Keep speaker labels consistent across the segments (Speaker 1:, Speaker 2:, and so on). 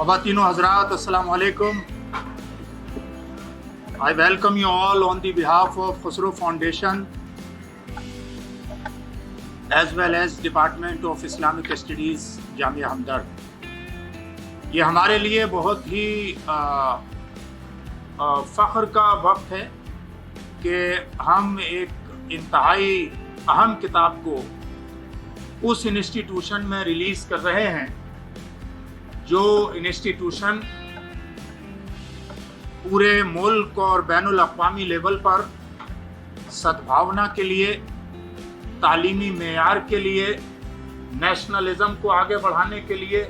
Speaker 1: Khawateen o Hazrat, Assalamu alaikum. I welcome you all on the behalf of Khusro Foundation as well as Department of Islamic Studies, Jamia Hamdard. یہ ہمارے لیے بہت ہی فخر کا وقت ہے کہ ہم ایک انتہائی اہم کتاب کو اس انسٹیٹیوشن میں ریلیز کر رہے ہیں جو انسٹیٹیوشن پورے ملک اور بین الاقوامی لیول پر سدبھاونا کے لیے، تعلیمی معیار کے لیے، نیشنلزم کو آگے بڑھانے کے لیے،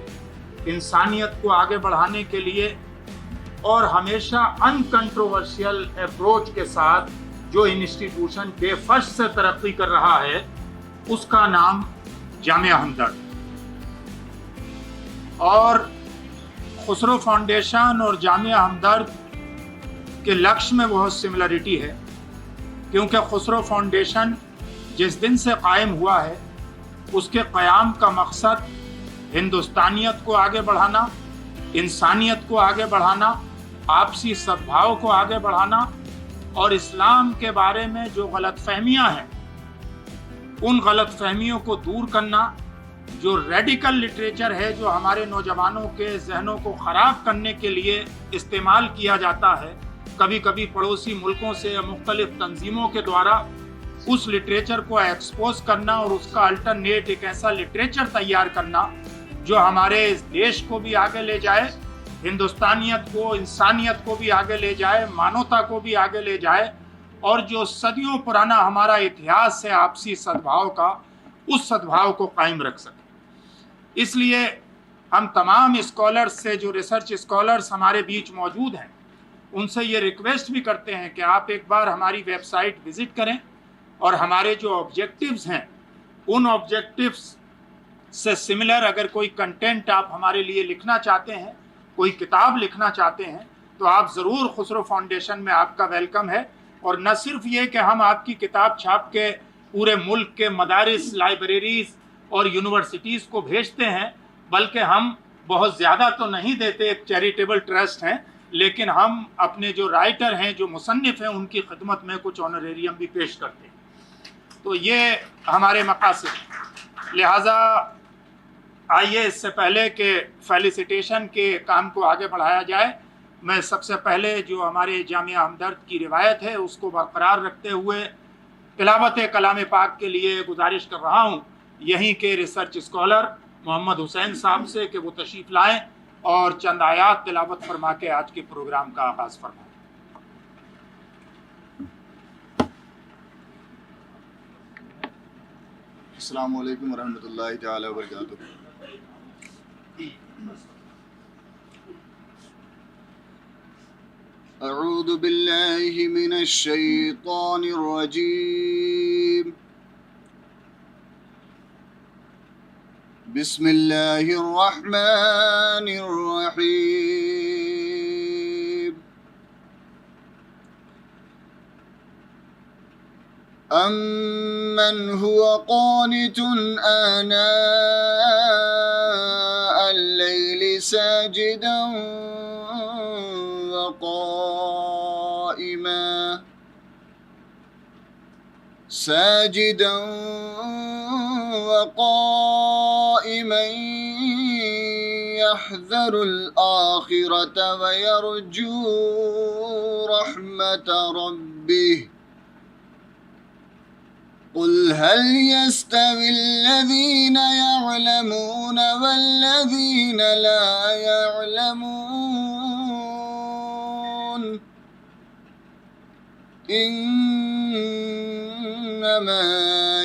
Speaker 1: انسانیت کو آگے بڑھانے کے لیے اور ہمیشہ ان کنٹروورشل اپروچ کے ساتھ جو انسٹیٹیوشن بے فش سے ترقی کر رہا ہے اس کا نام جامعہ ہمدرد. اور خسرو فاؤنڈیشن اور جامعہ ہمدرد کے لکش میں بہت سملرٹی ہے، کیونکہ خسرو فاؤنڈیشن جس دن سے قائم ہوا ہے اس کے قیام کا مقصد ہندوستانیت کو آگے بڑھانا، انسانیت کو آگے بڑھانا، آپسی سدبھاؤ کو آگے بڑھانا اور اسلام کے بارے میں جو غلط فہمیاں ہیں ان غلط فہمیوں کو دور کرنا. جو ریڈیکل لٹریچر ہے جو ہمارے نوجوانوں کے ذہنوں کو خراب کرنے کے لیے استعمال کیا جاتا ہے، کبھی کبھی پڑوسی ملکوں سے یا مختلف تنظیموں کے دوارا اس لٹریچر کو ایکسپوز کرنا اور اس کا الٹرنیٹ ایک ایسا لٹریچر تیار کرنا جو ہمارے اس دیش کو بھی آگے لے جائے، ہندوستانیت کو، انسانیت کو بھی آگے لے جائے، مانوتا کو بھی آگے لے جائے، اور جو صدیوں پرانا ہمارا اتہاس ہے آپسی سدبھاؤ کا، اس سدبھاؤ کو قائم رکھ سکے. اس لیے ہم تمام اسکالرز سے، جو ریسرچ اسکالرز ہمارے بیچ موجود ہیں، ان سے یہ ریکویسٹ بھی کرتے ہیں کہ آپ ایک بار ہماری ویب سائٹ وزٹ کریں اور ہمارے جو آبجیکٹیوز ہیں ان آبجیکٹیوز سے سملر اگر کوئی کنٹینٹ آپ ہمارے لیے لکھنا چاہتے ہیں، کوئی کتاب لکھنا چاہتے ہیں، تو آپ ضرور خسرو فاؤنڈیشن میں آپ کا ویلکم ہے. اور نہ صرف یہ کہ ہم آپ کی کتاب چھاپ کے پورے ملک کے مدارس، لائبریریز اور یونیورسٹیز کو بھیجتے ہیں، بلکہ ہم بہت زیادہ تو نہیں دیتے، ایک چیریٹیبل ٹرسٹ ہیں، لیکن ہم اپنے جو رائٹر ہیں، جو مصنف ہیں، ان کی خدمت میں کچھ آنروریم بھی پیش کرتے ہیں. تو یہ ہمارے مقاصد. لہٰذا آئیے اس سے پہلے کہ فیلیسیٹیشن کے کام کو آگے بڑھایا جائے، میں سب سے پہلے جو ہمارے جامعہ ہمدرد کی روایت ہے اس کو برقرار رکھتے ہوئے تلاوت کلام پاک کے لیے گزارش کر رہا ہوں یہیں کے ریسرچ اسکالر محمد حسین صاحب سے کہ وہ تشریف لائیں اور چند آیات تلاوت فرما کے آج کے پروگرام کا آغاز فرمائیں.
Speaker 2: السلام علیکم ورحمۃ اللہ تعالی وبرکاتہ. اعوذ باللہ من الشیطان الرجیم. بسم اللہ الرحمن الرحیم. أَمَّنْ هُوَ قَانِتٌ آنَاءَ اللَّيْلِ سَاجِدًا وَقَائِمًا يَحْذَرُ الْآخِرَةَ وَيَرْجُو رَحْمَةَ رَبِّهِ. قُلْ هَلْ يَسْتَوِي الَّذِينَ يَعْلَمُونَ وَالَّذِينَ لَا يَعْلَمُونَ إِنَّمَا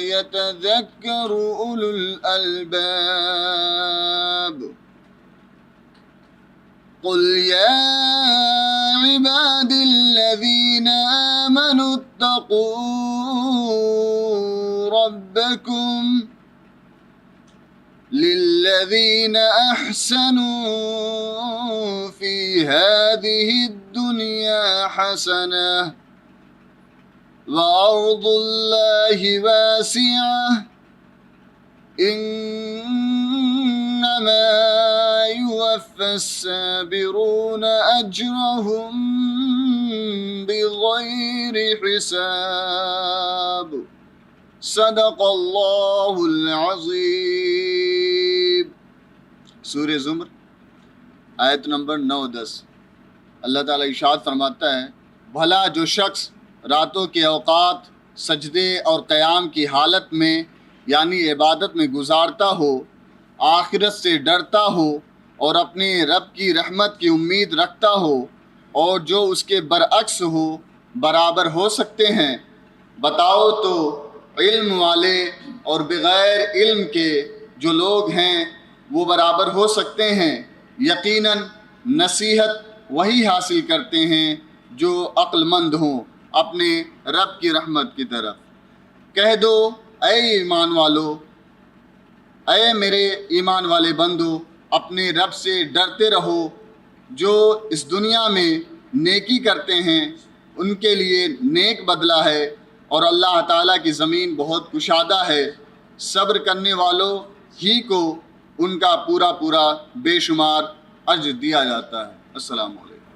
Speaker 2: يَتَذَكَّرُ أُولُو الْأَلْبَابِ. قُلْ يَا عِبَادِ الَّذِينَ آمَنُوا اتَّقُوا رَبَّكُمْ لِلَّذِينَ أَحْسَنُوا فِي هَذِهِ الدُّنْيَا حَسَنَةٌ وَأَرْضُ اللَّهِ وَاسِعَةٌ إِنَّمَا يُوَفَّى يوفى الصابرون أجرهم بغير حساب صدق اللہ العظیم۔ سورہ زمر آیت نمبر 9-10۔ اللہ تعالیٰ ارشاد فرماتا ہے، بھلا جو شخص راتوں کے اوقات سجدے اور قیام کی حالت میں یعنی عبادت میں گزارتا ہو، آخرت سے ڈرتا ہو اور اپنے رب کی رحمت کی امید رکھتا ہو، اور جو اس کے برعکس ہو، برابر ہو سکتے ہیں؟ بتاؤ تو علم والے اور بغیر علم کے جو لوگ ہیں وہ برابر ہو سکتے ہیں؟ یقیناً نصیحت وہی حاصل کرتے ہیں جو عقل مند ہوں اپنے رب کی رحمت کی طرف۔ کہہ دو اے ایمان والو، اے میرے ایمان والے بندو، اپنے رب سے ڈرتے رہو۔ جو اس دنیا میں نیکی کرتے ہیں ان کے لیے نیک بدلہ ہے، اور اللہ تعالیٰ کی زمین بہت کشادہ ہے۔ صبر کرنے والوں ہی کو ان کا پورا پورا بے شمار اجر دیا جاتا ہے۔ السلام علیکم۔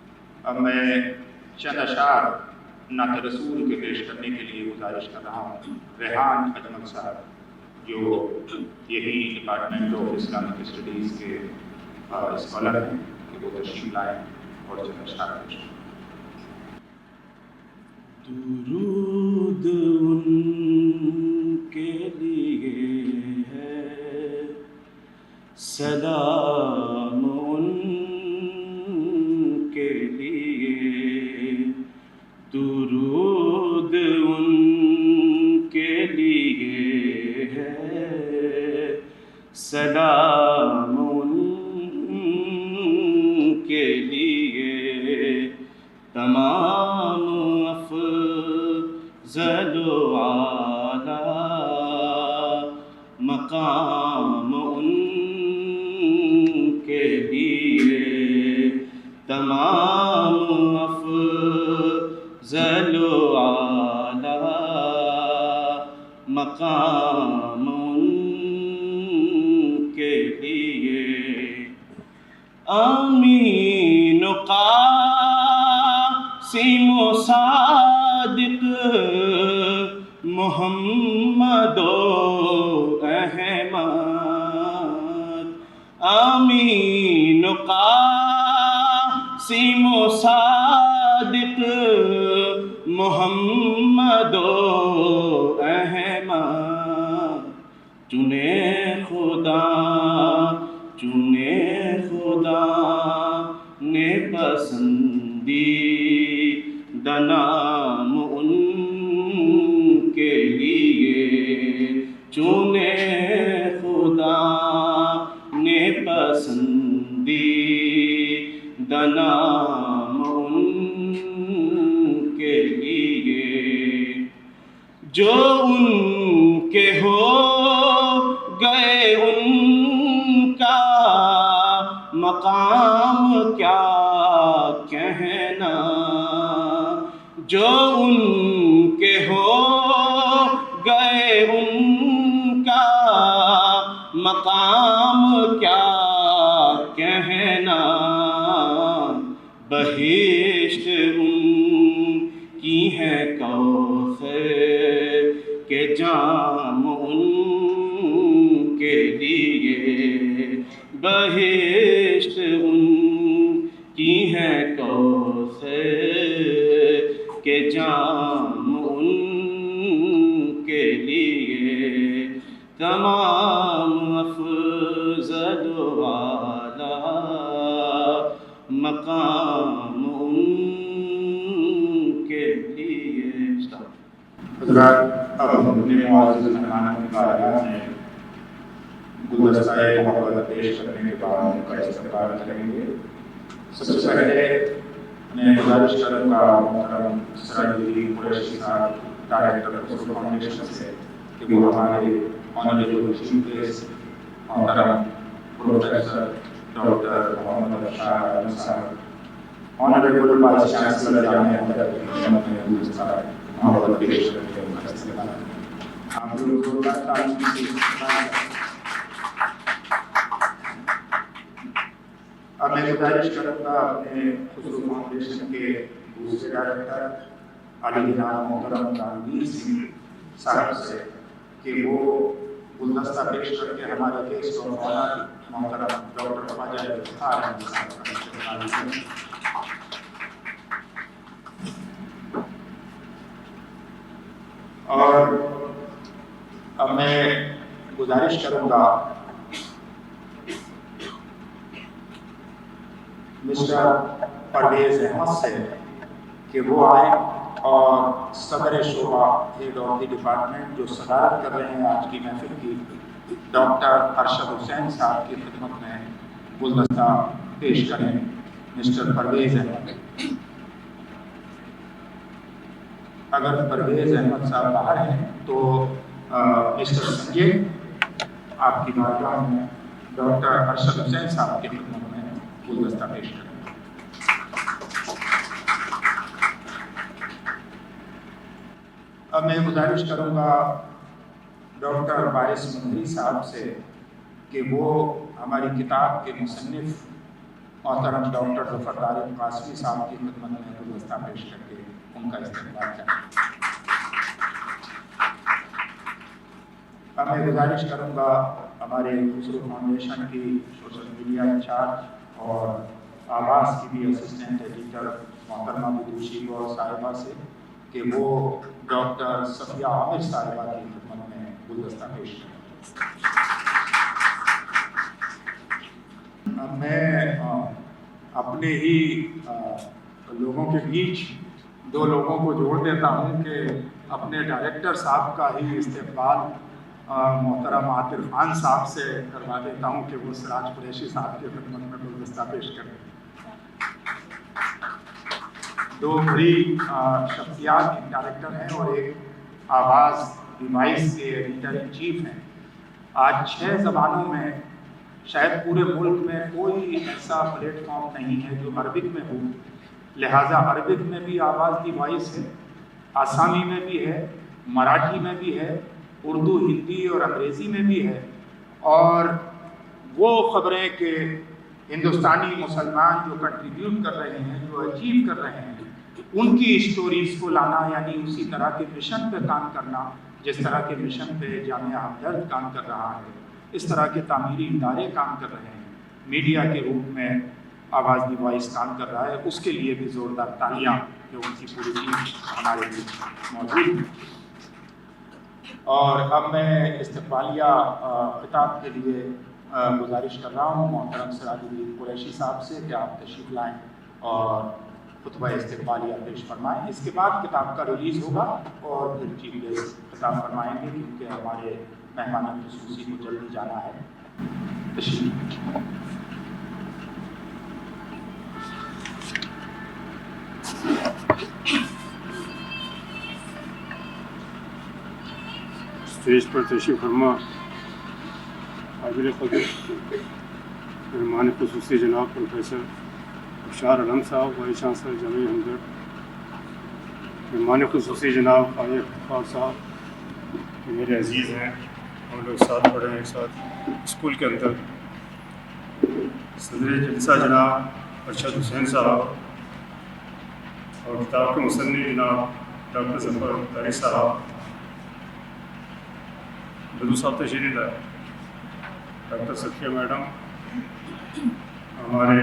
Speaker 1: اب میں چند اشعار نعت رسول کے پیش کرنے کے لیے گزارش کر رہا ہوں ریحان اجمل صاحب، جو یہی ڈپارٹمنٹ آف اسلامک اسٹڈیز کے اسکالر ہیں، کہ وہ تشریف لائیں اور چند اشعار پیش کریں۔
Speaker 3: درود ان کے لیے ہے، سلام ان کے لیے، درود ان کے لیے ہے، سلام ان کے لیے، تمام افضل و اعلیٰ مقام ان کے لیے، تمام افضل و اعلیٰ مقام ان کے لیے، آمین و قاسم و صادق محمد و احمد، آمین و قاسم و صادق محمد و احمد، چنے خدا نے پسندیدہ نام ان کے لیے، چنے خدا نے پسندیدہ نام ان کے لیے، جو ان کے ہو گئے ان کا مقام کیا کہنا، جو ان کے ہو گئے ان کا مقام کیا کہنا، بہشت ان کی ہے کوثر کے جام ان کے لیے، بہشت ان کی ہے کوثر کے جام ان کے لیے، تمام افضل و اعلیٰ مقام ان کے لیے۔
Speaker 1: حضرات، اب ہم اپنے معزز مہمانوں کے بارگاہ میں گلدستہ محبت پیش کرنے کے بعد ان کا استقبال کریں گے۔ سب سے پہلے میں گزارش کروں گا محترم سراج الدین قریشی صاحب، ڈائریکٹر خسرو فاؤنڈیشن سے، کہ وہ ہمارے آنریبل چیف گیسٹ محترم پروفیسر ڈاکٹر محمد افشار احمد صاحب، آنریبل وائس چانسلر جامعہ احمدیہ کی خدمت میں گلدستہ محبت پیش کرنے کے ان کا استقبال کریں۔ آپ لوگ زوردار تعلیم سے اب میں گزارش کروں گا اپنے خسرو فاؤنڈیشن کے دوسرے ڈائریکٹر علی جناب محترم رنویر سنگھ صاحب سے کہ وہ گلدستہ پیش کر کے ہمارے گیسٹ اور آنر محترم ڈاکٹر خواجہ افتخار احمد صاحب کا استقبال کریں۔ اور اب میں گزارش کروں گا مسٹر پرویز احمد سے کہ وہ آئیں اور صدر شعبہ ہیڈ آف دی ڈپارٹمنٹ جو صدارت کر رہے ہیں آج کی محفل کی، ڈاکٹر ارشد حسین صاحب کی خدمت میں گلدستہ پیش کریں۔ مسٹر پرویز احمد، اگر پرویز احمد صاحب باہر ہیں تو مسٹر سنجے آپ کی بارگاہ میں ڈاکٹر ارشد حسین صاحب کی خدمت میں گلدستہ پیش کریں۔ اب میں گزارش کروں گا ڈاکٹر وارث مدری صاحب سے کہ وہ ہماری کتاب کے مصنف محترم ڈاکٹر ظفر طارق قاسمی صاحب کی خدمت میں گلدستہ پیش کر کے ان کا استقبال کریں۔ اب میں گزارش کروں گا ہمارے خسرو فاؤنڈیشن کی سوشل میڈیا انچارج اور آواز کی بھی اسسٹنٹ ایڈیٹر محترمہ بدوشی گور صاحبہ سے کہ وہ ڈاکٹر صفیہ عامر صاحبہ کی خدمت میں گلدستہ پیش کریں۔ اب میں اپنے ہی لوگوں کے بیچ دو لوگوں کو جوڑ دیتا ہوں کہ اپنے ڈائریکٹر صاحب کا ہی استقبال محترم عاطر خان صاحب سے کروا دیتا ہوں کہ وہ سراج قریشی صاحب کی خدمت میں گلدستہ پیش کریں۔ دو بڑی شخصیات، ایک ڈائریکٹر ہیں اور ایک آواز ڈیوائس کے ایڈیٹر ان چیف ہیں۔ آج 6 زبانوں میں شاید پورے ملک میں کوئی ایسا پلیٹ فارم نہیں ہے جو عربک میں ہو، لہٰذا عربک میں بھی آواز ڈیوائس ہے، آسامی میں بھی ہے، مراٹھی میں بھی ہے، اردو، ہندی اور انگریزی میں بھی ہے۔ اور وہ خبریں کہ ہندوستانی مسلمان جو کنٹریبیوٹ کر رہے ہیں، جو اچیو کر رہے ہیں، ان کی اسٹوریز کو لانا، یعنی اسی طرح کے مشن پہ کام کرنا جس طرح کے مشن پہ جامعہ ہمدرد کام کر رہا ہے، اس طرح کے تعمیری ادارے کام کر رہے ہیں، میڈیا کے روپ میں آواز ڈیوائس کام کر رہا ہے، اس کے لیے بھی زوردار تالیاں جو ان کی پوری ٹیم ہمارے بیچ موجود ہے۔ اور اب میں استقبالیہ خطاب کے لیے گزارش کر رہا ہوں محترم سراج الدین قریشی صاحب سے کہ آپ تشریف لائیں اور خطبہ استقبالیہ پیش فرمائیں۔ اس کے بعد کتاب کا ریلیز ہوگا اور پھر چیف گیسٹ خطاب فرمائیں گے کیونکہ ہمارے مہمان خصوصی کو جلدی جانا ہے۔ تشریف
Speaker 4: اسٹیج پر تشریف فرما قابل قدر مہمان خصوصی جناب پروفیسر اشار علم صاحب، وائس چانسلر جامعہ ہمدرد، مہمان خصوصی جناب خواجہ افتخار صاحب میرے عزیز ہیں، ہم لوگ ساتھ پڑھے ہیں ایک ساتھ اسکول کے اندر، صدر جلسہ جناب ارشد حسین صاحب اور کتاب کے مصنف جناب ڈاکٹر ظفر طارق صاحب، بدو صاحب تشریف لائے، ڈاکٹر صفیہ میڈم، ہمارے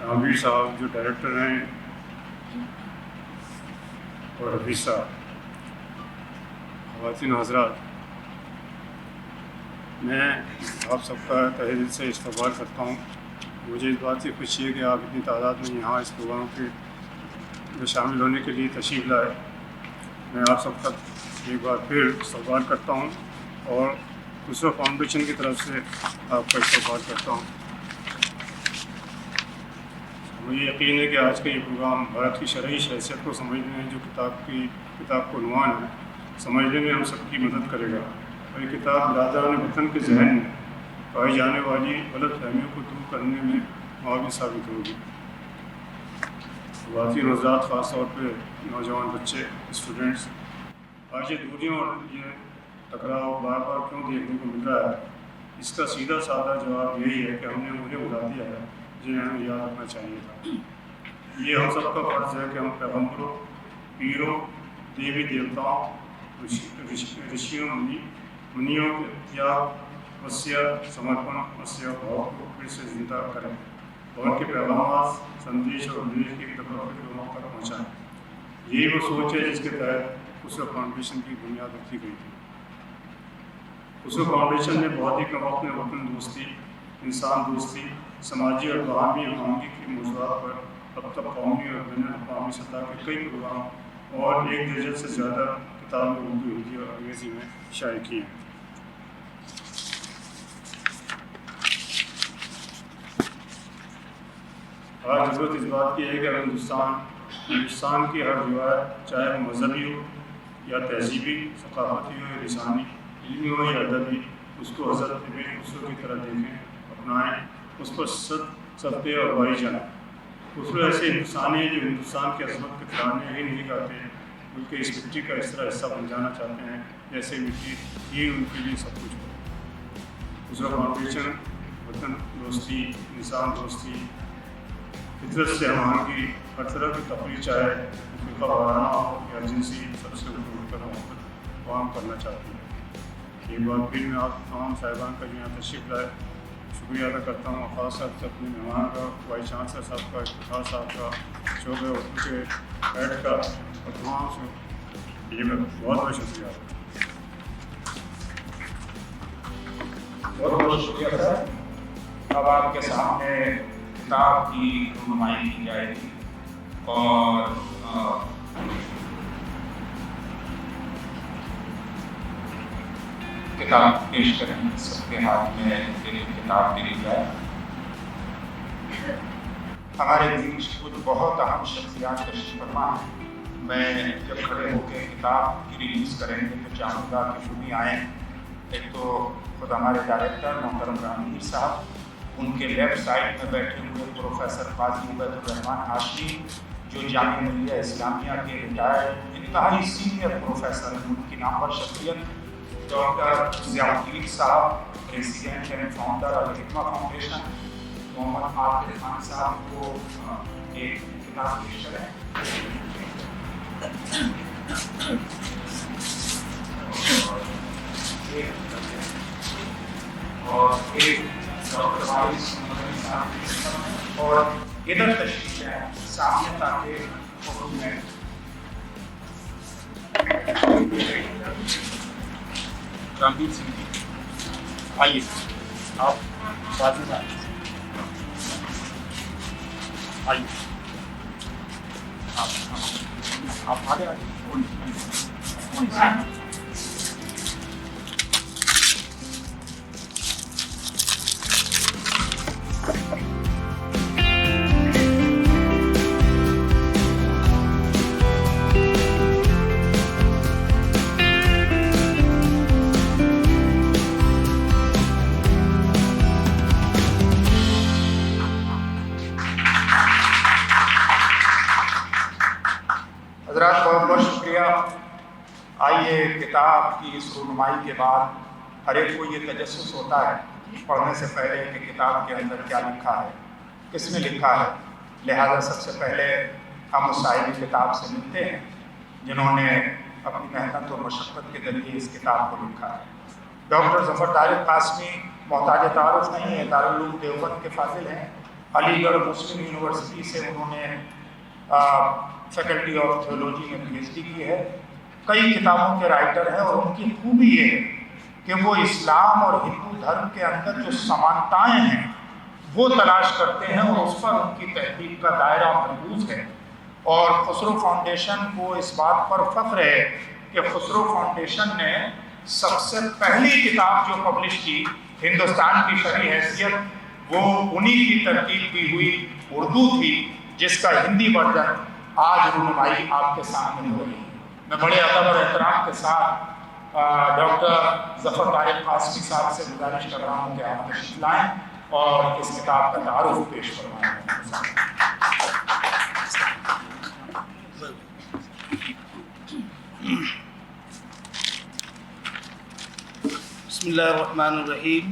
Speaker 4: عامر صاحب جو ڈائریکٹر ہیں، اور حفیظ صاحب، خواتین حضرات، میں آپ سب کا تہہ دل سے استقبال کرتا ہوں۔ مجھے اس بات سے خوشی ہے کہ آپ اتنی تعداد میں یہاں اس پروگرام کے شامل ہونے کے لیے تشریف لائے۔ میں آپ سب کا ایک بار پھر استقبال کرتا ہوں اور خسرو فاؤنڈیشن کی طرف سے آپ کا استقبال کرتا ہوں۔ مجھے یقین ہے کہ آج کا یہ پروگرام بھارت کی شرعی حیثیت کو سمجھنے میں، جو کتاب کو عنوان ہے، سمجھنے میں ہم سب کی مدد کرے گا، اور یہ کتاب برادران وطن کے ذہن میں پائی جانے والی غلط فہمیوں کو دور کرنے میں معاون ثابت ہوگی۔ خواتین حضرات، خاص طور پہ نوجوان بچے، اسٹوڈنٹس، آج یہ دوریوں اور یہ ٹکراؤ بار بار کیوں دیکھنے کو مل رہا ہے؟ اس کا سیدھا سادہ جواب یہی ہے کہ ہم نے انہیں بلا دیا ہے جنہیں ہمیں یاد رکھنا چاہیے تھا۔ یہ ہم سب کا فرض ہے کہ ہم پیغمبروں، پیروں، دیوی دیوتاؤں، رشیوں، منیوں کے تیاگ، وصیت، سمرپن، وصیہ بھاؤ کو پھر سے زندہ کریں اور ان کے پیغامات، سندیش اور اندیش کی طرف لوگوں تک پہنچائیں۔ یہی وہ سوچ ہے جس کے تحت خسرو فاؤنڈیشن کی بنیاد رکھی گئی تھی۔ خسرو فاؤنڈیشن نے بہت ہی کم وقت میں وطن دوستی، انسان دوستی، سماجی اور باہمی ہمآہنگی کے موضوعات پر اب تک قومی اور بین الاقوامی سطح کے کئی پروگرام اور 1 درجن سے زیادہ کتابیں اردو، ہندی اور انگریزی میں شائع کی ہیں۔ آج ضرورت اس بات کی ہے کہ ہندوستان کی ہر روایت، چاہے وہ مذہبی ہو یا تہذیبی، ثقافتی ہو یا لسانی، علمی ہو یا ادبی، اس کو حضرت ابن خسرو کی طرح دیکھیں، اپنائیں، اس پر صدقے اور وائی جائیں۔ خسرو ایسے ہندوستانی ہیں جو ہندوستان کی عظمت کے ترانے ہی نہیں گاتے ہیں بلکہ اس مٹی کا اس طرح حصہ بن جانا چاہتے ہیں جیسے مٹی ہی ان کے لیے سب کچھ ہو۔ خسرو فاؤنڈیشن وطن دوستی، انسان دوستی، فطرت سے ہمآہنگی، ہر طرح کی تفریح، چاہے فرقہ وارانہ ہو یا جنسی، سب سے اٹھ کر محبت عام کرنا چاہتی ہے۔ ایک بار پھر میں آپ تمام صاحبان کا یہاں تشریف لائے شکریہ ادا کرتا ہوں، خاص طور سے اپنے مہمان کا، وائس چانسلر صاحب کا، افتخار صاحب کا، شعبہ اردو کے ہیڈ کا، اور تمام سے یہ میں بہت بہت شکریہ ادا
Speaker 1: بہت بہت شکریہ سر۔ اب آپ کے سامنے کتاب کی رونمائی کی جائے گی اور کتاب پیش کریں، سب کے ہاتھ میں ایک کتاب دی جائے۔ ہمارے بیچ کچھ بہت اہم شخصیات تشریف فرما ہیں۔ میں جب کھڑے ہو کے کتاب کی ریلیز کریں گے تو چاہوں گا کہ وہ بھی آئیں۔ ایک تو خود ہمارے ڈائریکٹر محترم رامیر صاحب، ان کے لیفٹ سائڈ میں بیٹھے ہوئے پروفیسر قاضی عبید الرحمان ہاشمی، جو جامعہ ملیہ اسلامیہ کے ریٹائرڈ انتہائی سینئر پروفیسر ہیں، ان کی نامور شخصیت ڈاکٹر ضیاء الدین صاحب، پریزیڈنٹ اینڈ فاؤنڈر الحکمہ فاؤنڈیشن، محمد عاطف خان صاحب کو ایک کتاب پیش کریں۔ اور ایک ڈاکٹر وارث مدنی صاحب اور ادھر تشریف ہے سامنے تاکہ حکم میں رامبیر سنگھ جی آئیے آپ بازی میں آئیے، آپ آگے آئیے۔ حضرات بہت بہت شکریہ۔ آئیے، کتاب کی اس رونمائی کے بعد ہر ایک کو یہ تجسس ہوتا ہے پڑھنے سے پہلے کہ کتاب کے اندر کیا لکھا ہے، کس نے لکھا ہے۔ لہذا سب سے پہلے ہم اس صاحب کتاب سے ملتے ہیں جنہوں نے اپنی محنت اور مشقت کے ذریعے اس کتاب کو لکھا ہے۔ ڈاکٹر ظفر طارق قاسمی محتاج تعارف نہیں ہے، دارالعلوم دیوبند کے فاضل ہیں۔ علی گڑھ مسلم یونیورسٹی سے انہوں نے فیکلٹی آف تھیولوجی میں پی ایچ ڈی کی ہے۔ کئی کتابوں کے رائٹر ہیں اور ان کی خوبی یہ ہے کہ وہ اسلام اور ہندو دھرم کے اندر جو سمانتائیں ہیں وہ تلاش کرتے ہیں اور اس پر ان کی تحقیق کا دائرہ مرکوز ہے۔ اور خسرو فاؤنڈیشن کو اس بات پر فخر ہے کہ خسرو فاؤنڈیشن نے سب سے پہلی کتاب جو پبلش کی ہندوستان کی شرعی حیثیت وہ انہی کی ترتیب کی ہوئی اردو تھی، جس کا ہندی ورژن آج رونمائی آپ کے سامنے ہو رہی ہے۔ میں بڑے ادب اور احترام کے ساتھ ڈاکٹر ظفر طارق قاسمی صاحب سے گزارش کر رہا ہوں کہ آپ تشریف لائیں اور اس کتاب کا تعارف پیش فرمائیں۔
Speaker 5: بسم اللہ الرحمن الرحیم۔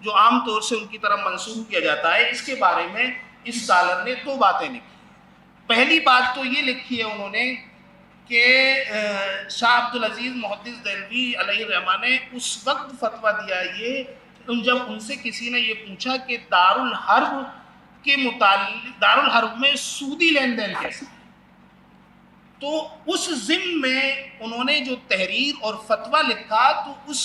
Speaker 5: جو عام طور سے ان کی طرف منسوب کیا جاتا ہے، اس کے بارے میں اس اسکالر نے 2 باتیں لکھی۔ پہلی بات تو یہ لکھی ہے انہوں نے کہ شاہ عبدالعزیز محدث دہلوی علیہ الرحمہ نے اس وقت فتویٰ دیا یہ جب ان سے کسی نے یہ پوچھا کہ دارالحرب کے متعلق دارالحرب میں سودی لین دین کیسا ہے، تو اس ضمن میں انہوں نے جو تحریر اور فتویٰ لکھا تو اس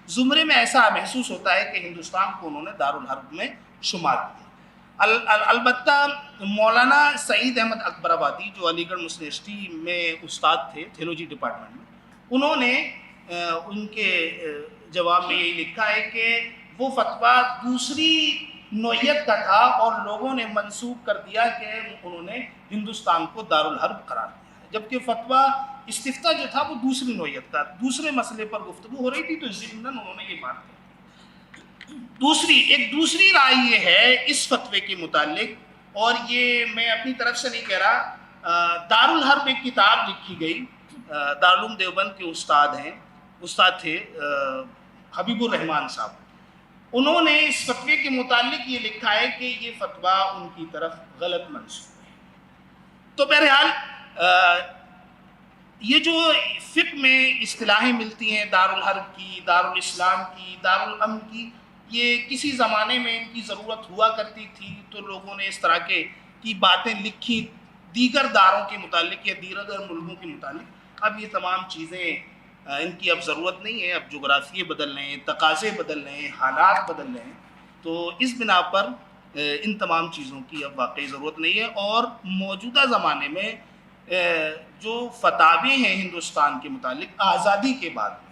Speaker 5: زمرے میں ایسا محسوس ہوتا ہے کہ ہندوستان کو انہوں نے دارالحرب میں شمار کیا۔ البتہ مولانا سعید احمد اکبر آبادی جو علی گڑھ مسلم یونیورسٹی میں استاد تھے تھیولوجی ڈپارٹمنٹ میں، انہوں نے ان کے جواب میں یہی لکھا ہے کہ وہ فتویٰ دوسری نوعیت کا تھا اور لوگوں نے منسوخ کر دیا کہ انہوں نے ہندوستان کو دارالحرب قرار دیا ہے، جبکہ فتویٰ استفتاء جو تھا وہ دوسری نوعیت کا، دوسرے مسئلے پر گفتگو ہو رہی تھی، تو ضمناً انہوں نے یہ بات کہی۔ ایک دوسری رائے یہ ہے اس فتوے کے متعلق، اور یہ میں اپنی طرف سے نہیں کہہ رہا، دارالحرب ایک کتاب لکھی گئی، دارالعلوم دیوبند کے استاد تھے حبیب الرحمان صاحب، انہوں نے اس فتوے کے متعلق یہ لکھا ہے کہ یہ فتویٰ ان کی طرف غلط منسوب ہے۔ تو بہرحال یہ جو فقہ میں اصطلاحیں ملتی ہیں دارالحرب کی، دارالاسلام کی، دارالامن کی، یہ کسی زمانے میں ان کی ضرورت ہوا کرتی تھی تو لوگوں نے اس طرح کی باتیں لکھی دیگر داروں کے متعلق یا دیگر ملکوں کے متعلق۔ اب یہ تمام چیزیں ان کی اب ضرورت نہیں ہے، اب جغرافیے بدل رہے ہیں، تقاضے بدل رہے ہیں، حالات بدل رہے ہیں، تو اس بنا پر ان تمام چیزوں کی اب واقعی ضرورت نہیں ہے۔ اور موجودہ زمانے میں جو فتاوی ہیں ہندوستان کے متعلق آزادی کے بعد میں،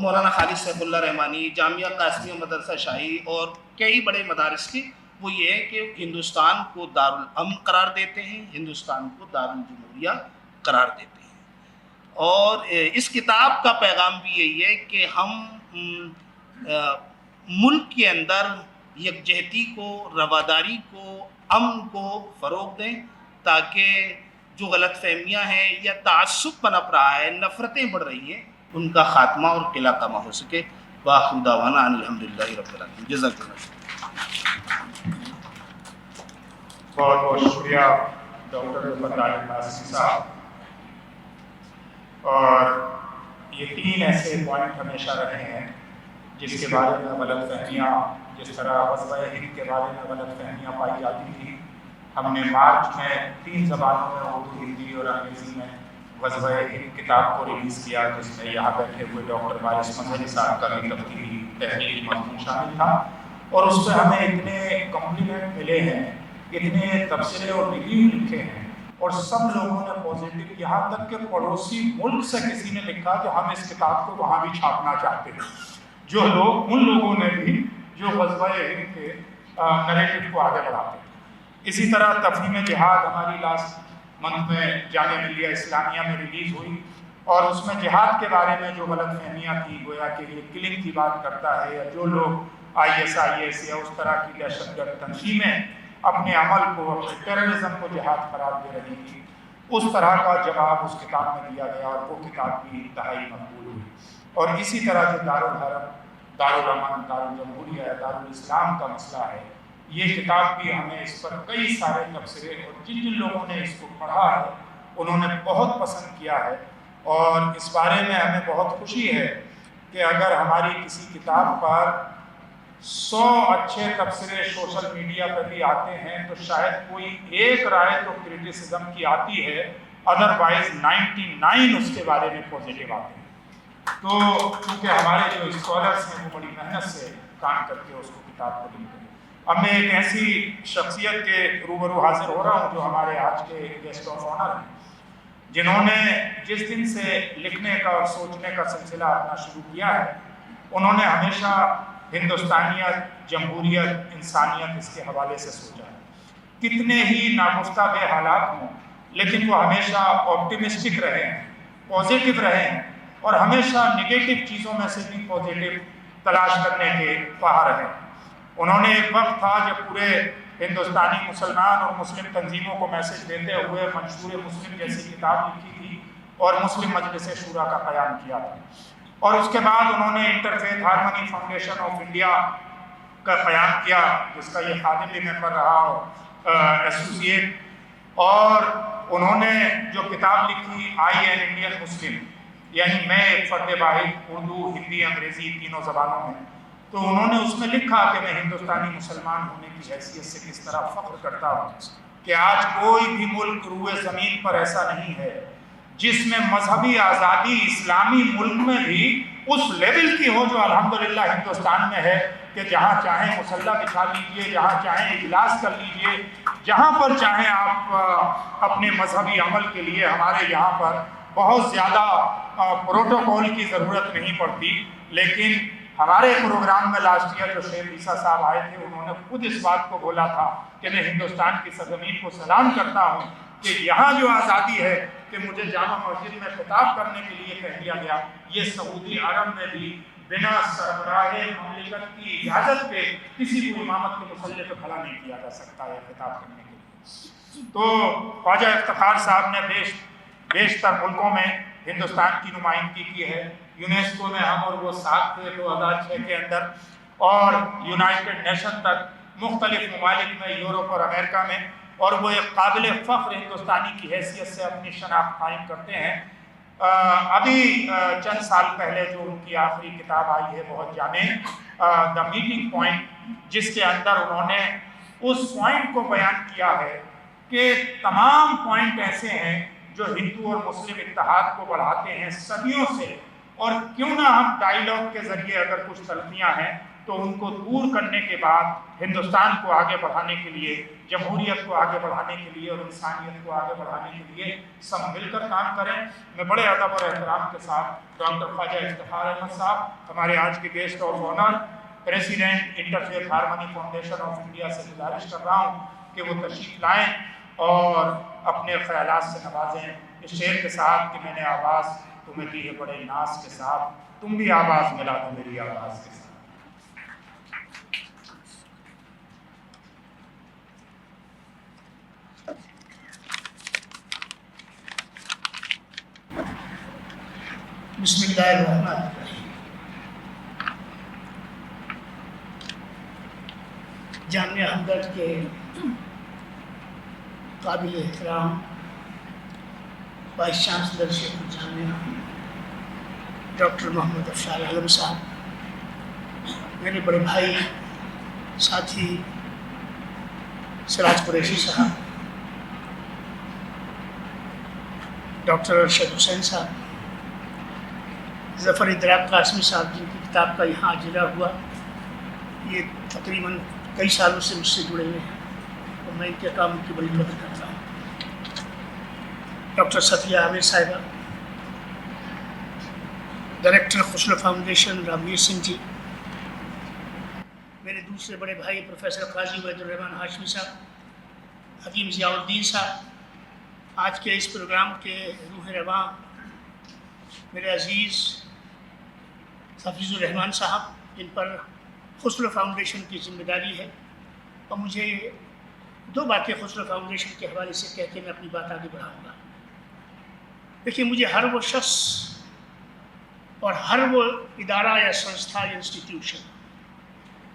Speaker 5: مولانا خالد سیف اللہ رحمانی، جامعہ قاسمیہ مدرسہ شاہی اور کئی بڑے مدارس کے، وہ یہ ہے کہ ہندوستان کو دارالامن قرار دیتے ہیں، ہندوستان کو دارالجمہوریہ قرار دیتے ہیں۔ اور اس کتاب کا پیغام بھی یہی ہے کہ ہم ملک کے اندر یکجہتی کو، رواداری کو، امن کو فروغ دیں، تاکہ جو غلط فہمیاں ہیں یا تعصب پنپ رہا ہے، نفرتیں بڑھ رہی ہیں، ان کا خاتمہ اور قلع کما ہو سکے۔ وآخر دعوانا ان الحمدللہ رب العالمین۔ جزاک اللہ۔
Speaker 1: بہت بہت شکریہ ڈاکٹر فتح قاسمی صاحب۔ اور یہ 3 ایسے پوائنٹ ہمیشہ رہے ہیں جس کے بارے میں غلط فہمیاں، جس طرح غزوہ ہند کے بارے میں غلط فہمیاں پائی جاتی تھیں، ہم نے مارچ میں 3 زبانوں میں، اردو، ہندی اور انگریزی میں غزوہ ہند کتاب کو ریلیز کیا، جس میں یہاں بیٹھے ہوئے ڈاکٹر وارث مظہری صاحب کا بھی تفصیلی تحریری مضمون شامل تھا، اور اس پہ ہمیں اتنے کمپلیمنٹ ملے ہیں، اتنے تبصرے اور ریویو لکھے ہیں، اور سب لوگوں نے پازیٹیو، یہاں تک کہ پڑوسی ملک سے کسی نے لکھا کہ ہم اس کتاب کو وہاں بھی چھاپنا چاہتے ہیں، جو لوگ، ان لوگوں نے بھی جو غزوہ ہند کے نریٹو کو آگے بڑھاتے ہیں۔ اسی طرح تفہیم جہاد ہماری لاسٹ منتھ میں جامعہ ملیہ اسلامیہ میں ریلیز ہوئی، اور اس میں جہاد کے بارے میں جو غلط فہمیاں تھیں، گویا کہ یہ کلنگ کی بات کرتا ہے، یا جو لوگ IS یا اس طرح کی دہشت گرد تنظیمیں اپنے عمل کو، اپنے ٹیررزم کو جہاد قرار دے رہی تھی، اس طرح کا جواب اس کتاب میں دیا گیا، اور وہ کتاب بھی انتہائی مقبول ہوئی۔ اور اسی طرح جو دارالحرب، دارالامن، دارالجمہوریہ، دارالاسلام کا مسئلہ ہے، یہ کتاب بھی ہمیں اس پر کئی سارے تبصرے، اور جن لوگوں نے اس کو پڑھا ہے انہوں نے بہت پسند کیا ہے، اور اس بارے میں ہمیں بہت خوشی ہے کہ اگر ہماری کسی کتاب پر 100 اچھے تبصرے سوشل میڈیا پر بھی آتے ہیں تو شاید کوئی ایک رائے تو کرٹیسزم کی آتی ہے، ادروائز 99 اس کے بارے میں پازیٹیو آتے ہیں۔ تو کیونکہ ہمارے جو اسکالرس ہیں وہ بڑی محنت سے کام کر کے اس کو کتاب کو لکھتے ہیں۔ اب میں ایک ایسی شخصیت کے روبرو حاضر ہو رہا ہوں جو ہمارے آج کے گیسٹ آف آنر ہیں، جنہوں نے جس دن سے لکھنے کا اور سوچنے کا سلسلہ اپنا شروع کیا ہے، انہوں نے ہمیشہ ہندوستانیت، جمہوریت، انسانیت اس کے حوالے سے سوچا ہے۔ کتنے ہی ناگفتہ بے حالات ہوں، لیکن وہ ہمیشہ آپٹیمسٹک رہے ہیں، پازیٹیو رہے ہیں، اور ہمیشہ نگیٹو چیزوں میں سے بھی پازیٹیو تلاش کرنے کے خواہاں رہے ہیں۔ انہوں نے ایک وقت تھا جب پورے ہندوستانی مسلمان اور مسلم تنظیموں کو میسج دیتے ہوئے منشور مسلم جیسی کتاب لکھی تھی اور مسلم مجلس شورا کا قیام کیا تھا، اور اس کے بعد انہوں نے interfaith harmony foundation of India کا قیام کیا، جس کا یہ خادم بھی میں پڑھ رہا ہوں، ایسوسیٹ، اور انہوں نے جو کتاب لکھی آئی این انڈین مسلم، یعنی میں ایک فرد واحد، اردو، ہندی، انگریزی تینوں زبانوں میں، تو انہوں نے اس میں لکھا کہ میں ہندوستانی مسلمان ہونے کی حیثیت سے کس طرح فخر کرتا ہوں کہ آج کوئی بھی ملک روئے زمین پر ایسا نہیں ہے جس میں مذہبی آزادی اسلامی ملک میں بھی اس لیول کی ہو جو الحمدللہ ہندوستان میں ہے، کہ جہاں چاہیں مسلح بچھا لیجئے، جہاں چاہیں اجلاس کر لیجئے، جہاں پر چاہیں آپ اپنے مذہبی عمل کے لیے، ہمارے یہاں پر بہت زیادہ پروٹوکول کی ضرورت نہیں پڑتی۔ لیکن ہمارے پروگرام میں لاسٹ ایئر جو شیخ عیسیٰ صاحب آئے تھے، انہوں نے خود اس بات کو بولا تھا کہ میں ہندوستان کی سرزمین کو سلام کرتا ہوں کہ یہاں جو آزادی ہے کہ مجھے جامع مسجد میں خطاب کرنے کے لیے کہہ دیا گیا، یہ سعودی عرب میں بھی بنا سربراہ مملکت کی اجازت پہ کسی کو امامت کے مسلح پہ کھڑا نہیں کیا جا سکتا ہے خطاب کرنے کے لیے۔ تو خواجہ افتخار صاحب نے بیشتر ملکوں میں ہندوستان کی نمائندگی کی ہے۔ یونیسکو میں ہم اور وہ ساتھ تھے 2006 کے اندر، اور یونائٹڈ نیشن تک مختلف ممالک میں، یورپ اور امریکہ میں، اور وہ ایک قابل فخر ہندوستانی کی حیثیت سے اپنی شناخت قائم کرتے ہیں۔ ابھی چند سال پہلے جو ان کی آخری کتاب آئی ہے بہت جامع، دا میٹنگ پوائنٹ، جس کے اندر انہوں نے اس پوائنٹ کو بیان کیا ہے کہ تمام پوائنٹ ایسے ہیں جو ہندو اور مسلم اتحاد کو بڑھاتے ہیں صدیوں سے، اور کیوں نہ ہم ڈائیلاگ کے ذریعے اگر کچھ تلخیاں ہیں تو ان کو دور کرنے کے بعد ہندوستان کو آگے بڑھانے کے لیے، جمہوریت کو آگے بڑھانے کے لیے اور انسانیت کو آگے بڑھانے کے لیے سب مل کر کام کریں۔ میں بڑے ادب اور احترام کے ساتھ ڈاکٹر خواجہ افتخار احمد صاحب، ہمارے آج کے guest of honour, president interfaith harmony foundation of India سے گزارش کر رہا ہوں کہ وہ تشریف لائیں اور اپنے خیالات سے نوازیں اس شعر کے ساتھ کہ میں نے آواز تمہیں دی ہے بڑے ناز کے ساتھ، تم بھی آواز ملا دو میری آواز کے ساتھ۔
Speaker 5: بسم اللہ الرحمن الرحیم۔ جامعہ ہمدرد کے قابل احترام وائس چانسلر شیخ الجامعہ ڈاکٹر محمد افشار عالم صاحب، میرے بڑے بھائی ساتھی سراج قریشی صاحب، ڈاکٹر ارشد حسین صاحب، ظفر ادراک قاسمی صاحب جن کی کتاب کا یہاں اجرا ہوا، یہ تقریباً کئی سالوں سے مجھ سے جڑے ہوئے ہیں اور میں ان کے کام کی بڑی قدر کرتا ہوں۔ ڈاکٹر صفیہ عامر صاحبہ، ڈائریکٹر خسرو فاؤنڈیشن رامویر سنگھ جی، میرے دوسرے بڑے بھائی پروفیسر قاضی عبید الرحمن ہاشمی صاحب، حکیم ضیاء الدین صاحب، آج کے اس پروگرام کے روح رواں میرے عزیز حفیظ الرحمان صاحب، جن پر خسرو فاؤنڈیشن کی ذمہ داری ہے، اور مجھے دو باتیں خسرو فاؤنڈیشن کے حوالے سے کہہ کے میں اپنی بات آگے بڑھاؤں گا۔ دیکھیے، مجھے ہر وہ شخص اور ہر وہ ادارہ یا سنستھا یا انسٹیٹیوشن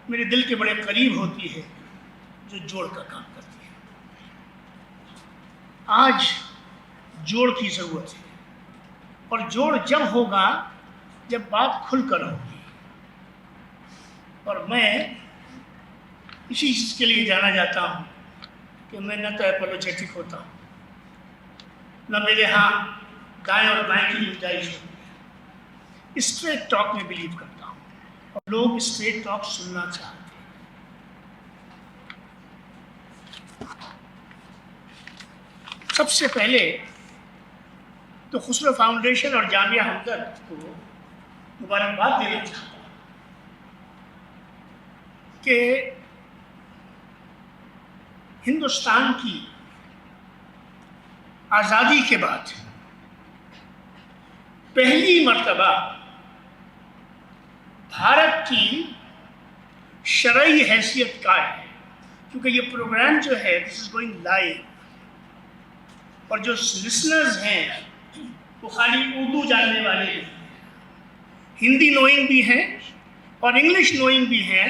Speaker 5: میرے دل کے بڑے قریب ہوتی ہے جو جوڑ کا کام کرتی ہے۔ آج جوڑ کی ضرورت ہے، اور جوڑ جب ہوگا جب بات کھل کر ہوگی، اور میں اسی چیز کے لیے جانا جاتا ہوں کہ میں نہ تو اپولوجیٹک ہوتا ہوں، نہ میرے ہاں دائیں اور بائیں کی گنجائش ہوتی ہے۔ اسٹریٹ ٹاک میں بلیو کرتا ہوں، اور لوگ اسٹریٹ ٹاک سننا چاہتے ہیں۔ سب سے پہلے تو خسرو فاؤنڈیشن اور جامعہ ہمدرد کو مبارکباد دینا چاہتا ہوں کہ ہندوستان کی آزادی کے بعد پہلی مرتبہ بھارت کی شرعی حیثیت کا ہے، کیونکہ یہ پروگرام جو ہے دس از گوئنگ لائیو، اور جو لسنرز ہیں وہ خالی اردو جاننے والے نہیں، ہندی نوئنگ بھی ہیں اور انگلش نوئنگ بھی ہیں،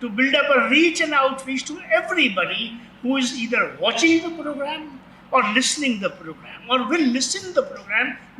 Speaker 6: to build up a reach and outreach to everybody who is either watching the program or listening the program or will listen the program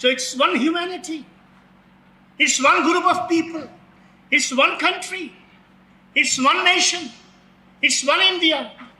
Speaker 6: So it's one humanity, it's one group of people, it's one country, it's one nation, it's one India,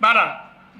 Speaker 6: 12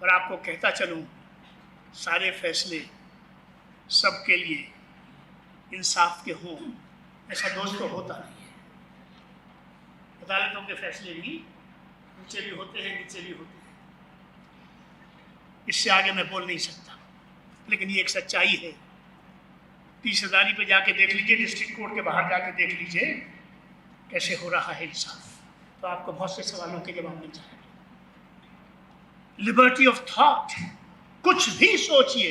Speaker 6: اور آپ کو کہتا چلوں سارے فیصلے سب کے لیے انصاف کے ہوں، ایسا دوست تو ہوتا نہیں ہے۔ عدالتوں کے فیصلے بھی اونچے بھی ہوتے ہیں، نیچے بھی ہوتے ہیں، اس سے آگے میں بول نہیں سکتا، لیکن یہ ایک سچائی ہے۔ 30,000 پہ جا کے دیکھ لیجئے، ڈسٹرکٹ کورٹ کے باہر جا کے دیکھ لیجئے کیسے ہو رہا ہے انصاف، تو آپ کو بہت سے سوالوں کے جواب مل جائے گا۔ لبرٹی آف تھاٹ، کچھ بھی سوچئے،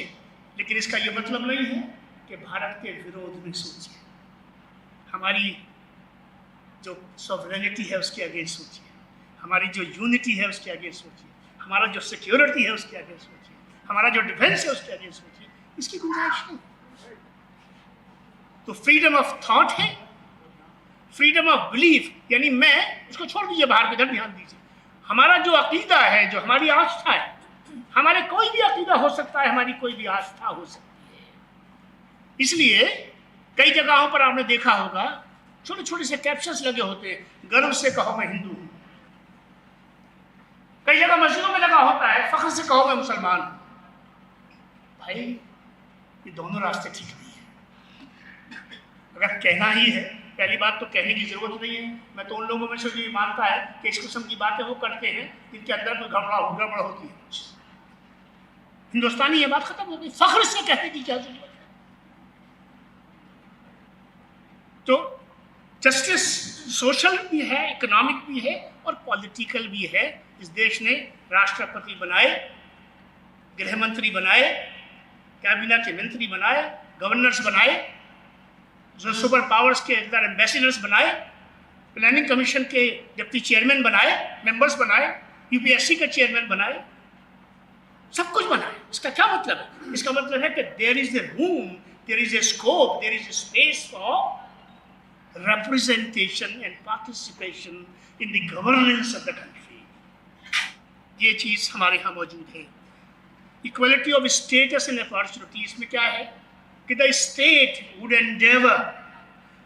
Speaker 6: لیکن اس کا یہ مطلب نہیں ہے کہ بھارت کے ورودھ میں سوچئے، ہماری جو سوورینٹی ہے اس کے اگینسٹ سوچئے، ہماری جو یونٹی ہے اس کے اگینسٹ سوچئے، ہمارا جو سیکیورٹی ہے اس کے اگینسٹ سوچئے، ہمارا جو ڈیفنس ہے اس کے اگینسٹ سوچئے، اس کی گنجائش نہیں۔ تو فریڈم آف تھاٹ ہے، فریڈم آف بلیف، یعنی میں اس کو چھوڑ دیجئے باہر کی طرف، دھیان دیجئے، ہمارا جو عقیدہ ہے، جو ہماری آستھا ہے، ہمارے کوئی بھی عقیدہ ہو سکتا ہے، ہماری کوئی بھی آستھا ہو سکتی ہے۔ اس لیے کئی جگہوں پر آپ نے دیکھا ہوگا چھوٹے چھوٹے سے کیپشنز لگے ہوتے ہیں، گرو سے کہو میں ہندو ہوں، کئی جگہ مسجدوں میں لگا ہوتا ہے، فخر سے کہو میں مسلمان ہوں۔ بھائی یہ دونوں راستے ٹھیک نہیں ہیں۔ اگر کہنا ہی ہے، پہلی بات تو کہنے کی ضرورت نہیں ہے، میں تو ان لوگوں میں سے جو یہ مانتا ہے کہ اس قسم کی باتیں وہ کرتے ہیں جن کے اندر کوئی گڑبڑ ہوتی ہے۔ ہندوستانی یہ بات ختم ہو گئی، فخر سے کہنے کی کیا ضرورت ہے؟ تو جسٹس سوشل بھی ہے، اکنامک بھی ہے اور پولیٹیکل بھی ہے۔ اس دیش نے راشٹرپتی بنائے، گرہ منتری بنائے، کابینہ کے منتری بنائے، گورنرز بنائے، جو سپر پاورز کے اندر ایمبیسیڈرز بنائے، پلاننگ کمیشن کے ڈپٹی چیئرمین بنائے، ممبرز بنائے، UPSC کا چیئرمین بنائے، سب کچھ بنائے۔ اس کا کیا مطلب ہے؟ اس کا مطلب ہے کہ there is a room, there is a scope, there is a space for representation and participation in the governance of the country۔ یہ چیز ہمارے ہاں موجود ہے۔ equality of status and opportunity، اس میں کیا ہے کہ the state would endeavor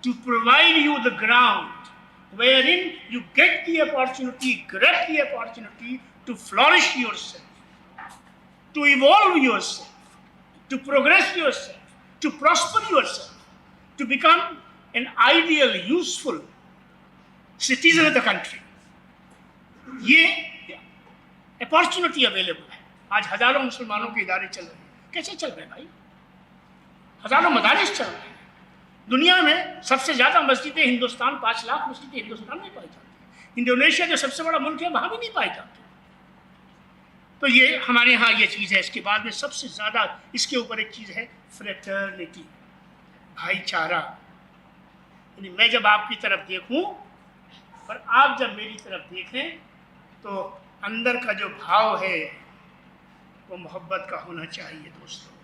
Speaker 6: to provide you the ground wherein you get the opportunity, grab the opportunity to flourish yourself, to evolve yourself, to progress yourself, to prosper yourself, to become an ideal, useful citizen of the country۔ یہ opportunity available ہے۔ آج ہزاروں مسلمانوں کے ادارے چل رہے ہیں، کیسے چل رہے ہیں بھائی؟ ہزاروں مدارس چل رہے ہیں۔ دنیا میں سب سے زیادہ مسجدیں ہندوستان، 5 لاکھ مسجدیں ہندوستان میں پائی جاتی ہیں۔ انڈونیشیا جو سب سے بڑا ملک ہے وہاں بھی نہیں پائی جاتی۔ تو یہ ہمارے ہاں یہ چیز ہے۔ اس کے بعد میں سب سے زیادہ اس کے اوپر ایک چیز ہے فریٹرنیٹی، بھائی چارہ۔ یعنی میں جب آپ کی طرف دیکھوں اور آپ جب میری طرف دیکھیں تو اندر کا جو بھاؤ ہے وہ محبت کا ہونا چاہیے دوستوں،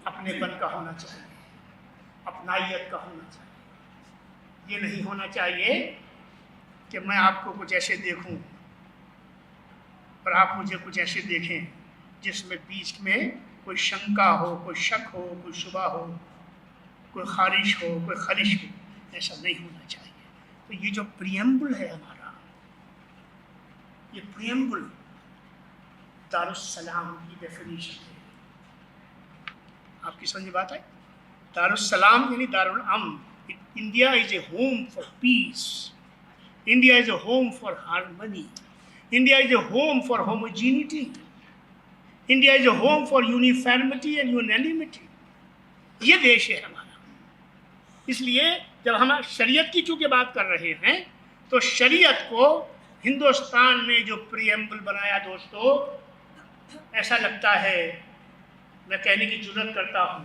Speaker 6: اپنے پن کا ہونا چاہیے، اپنائیت کا ہونا چاہیے۔ یہ نہیں ہونا چاہیے کہ میں آپ کو کچھ ایسے دیکھوں اور آپ مجھے کچھ ایسے دیکھیں جس میں بیچ میں کوئی شنکا ہو، کوئی شک ہو، کوئی شبہ ہو، کوئی خارش ہو، کوئی خلش ہو۔ ایسا نہیں ہونا چاہیے۔ تو یہ جو پریمبل ہے ہمارا، یہ پریمبل دارالسلام کی ڈیفینیشن ہے۔ آپ کی سمجھ بات ہے؟ دارالسلام یعنی دارالامن۔ India is a home for peace, India is a home for harmony, India is a home for homogeneity, India is a home for uniformity and unanimity. یہ دیش ہے ہمارا۔ اس لیے جب ہم شریعت کی چونکہ بات کر رہے ہیں تو شریعت کو ہندوستان میں جو پریمبل بنایا دوستو، ایسا لگتا ہے، میں کہنے کی جرات کرتا ہوں،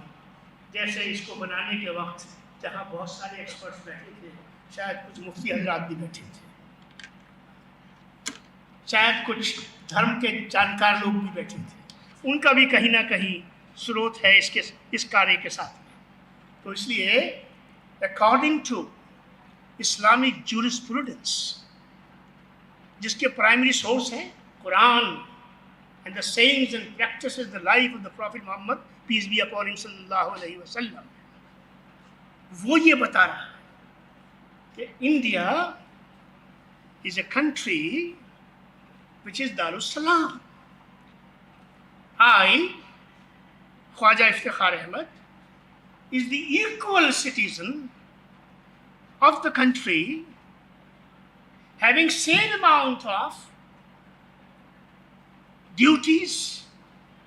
Speaker 6: جیسے اس کو بنانے کے وقت جہاں بہت سارے ایکسپرٹس بیٹھے تھے، شاید کچھ مفتی حضرات بھی بیٹھے تھے، شاید کچھ دھرم کے جانکار لوگ بھی بیٹھے تھے، ان کا بھی کہیں نہ کہیں سروت ہے اس کارے کے ساتھ میں۔ تو اس لیے اکارڈنگ ٹو اسلامک جورسپروڈنس، جس کے پرائمری سورس ہیں قرآن and the sayings and practices, the life of the Prophet Muhammad, peace be upon him sallallahu alayhi wa sallam، وہ یہ بتا رہا ہے کہ India is a country which is Darussalam، I, Khwaja Iftikhar Ahmed, is the equal citizen of the country, having same amount of duties,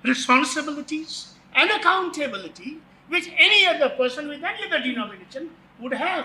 Speaker 6: responsibilities, and accountability which any other person with any other denomination would have.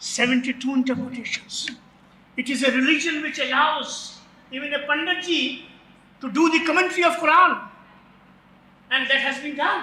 Speaker 6: 72 interpretations. It is a religion which allows even a Pandit ji to do the commentary of Quran, and that has been done.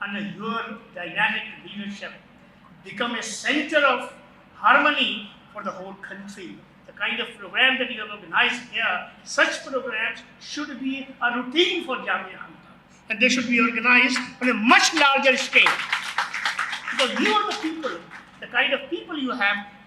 Speaker 6: under your dynamic leadership become a center of harmony for the whole country. The kind of program that you have organized here, such programs should be a routine for Jamia Hamdard, and they should be organized on a much larger scale. Because you are the people, the kind of people you have.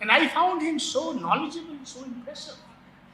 Speaker 6: and I found him so knowledgeable, so impressive.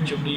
Speaker 7: HOD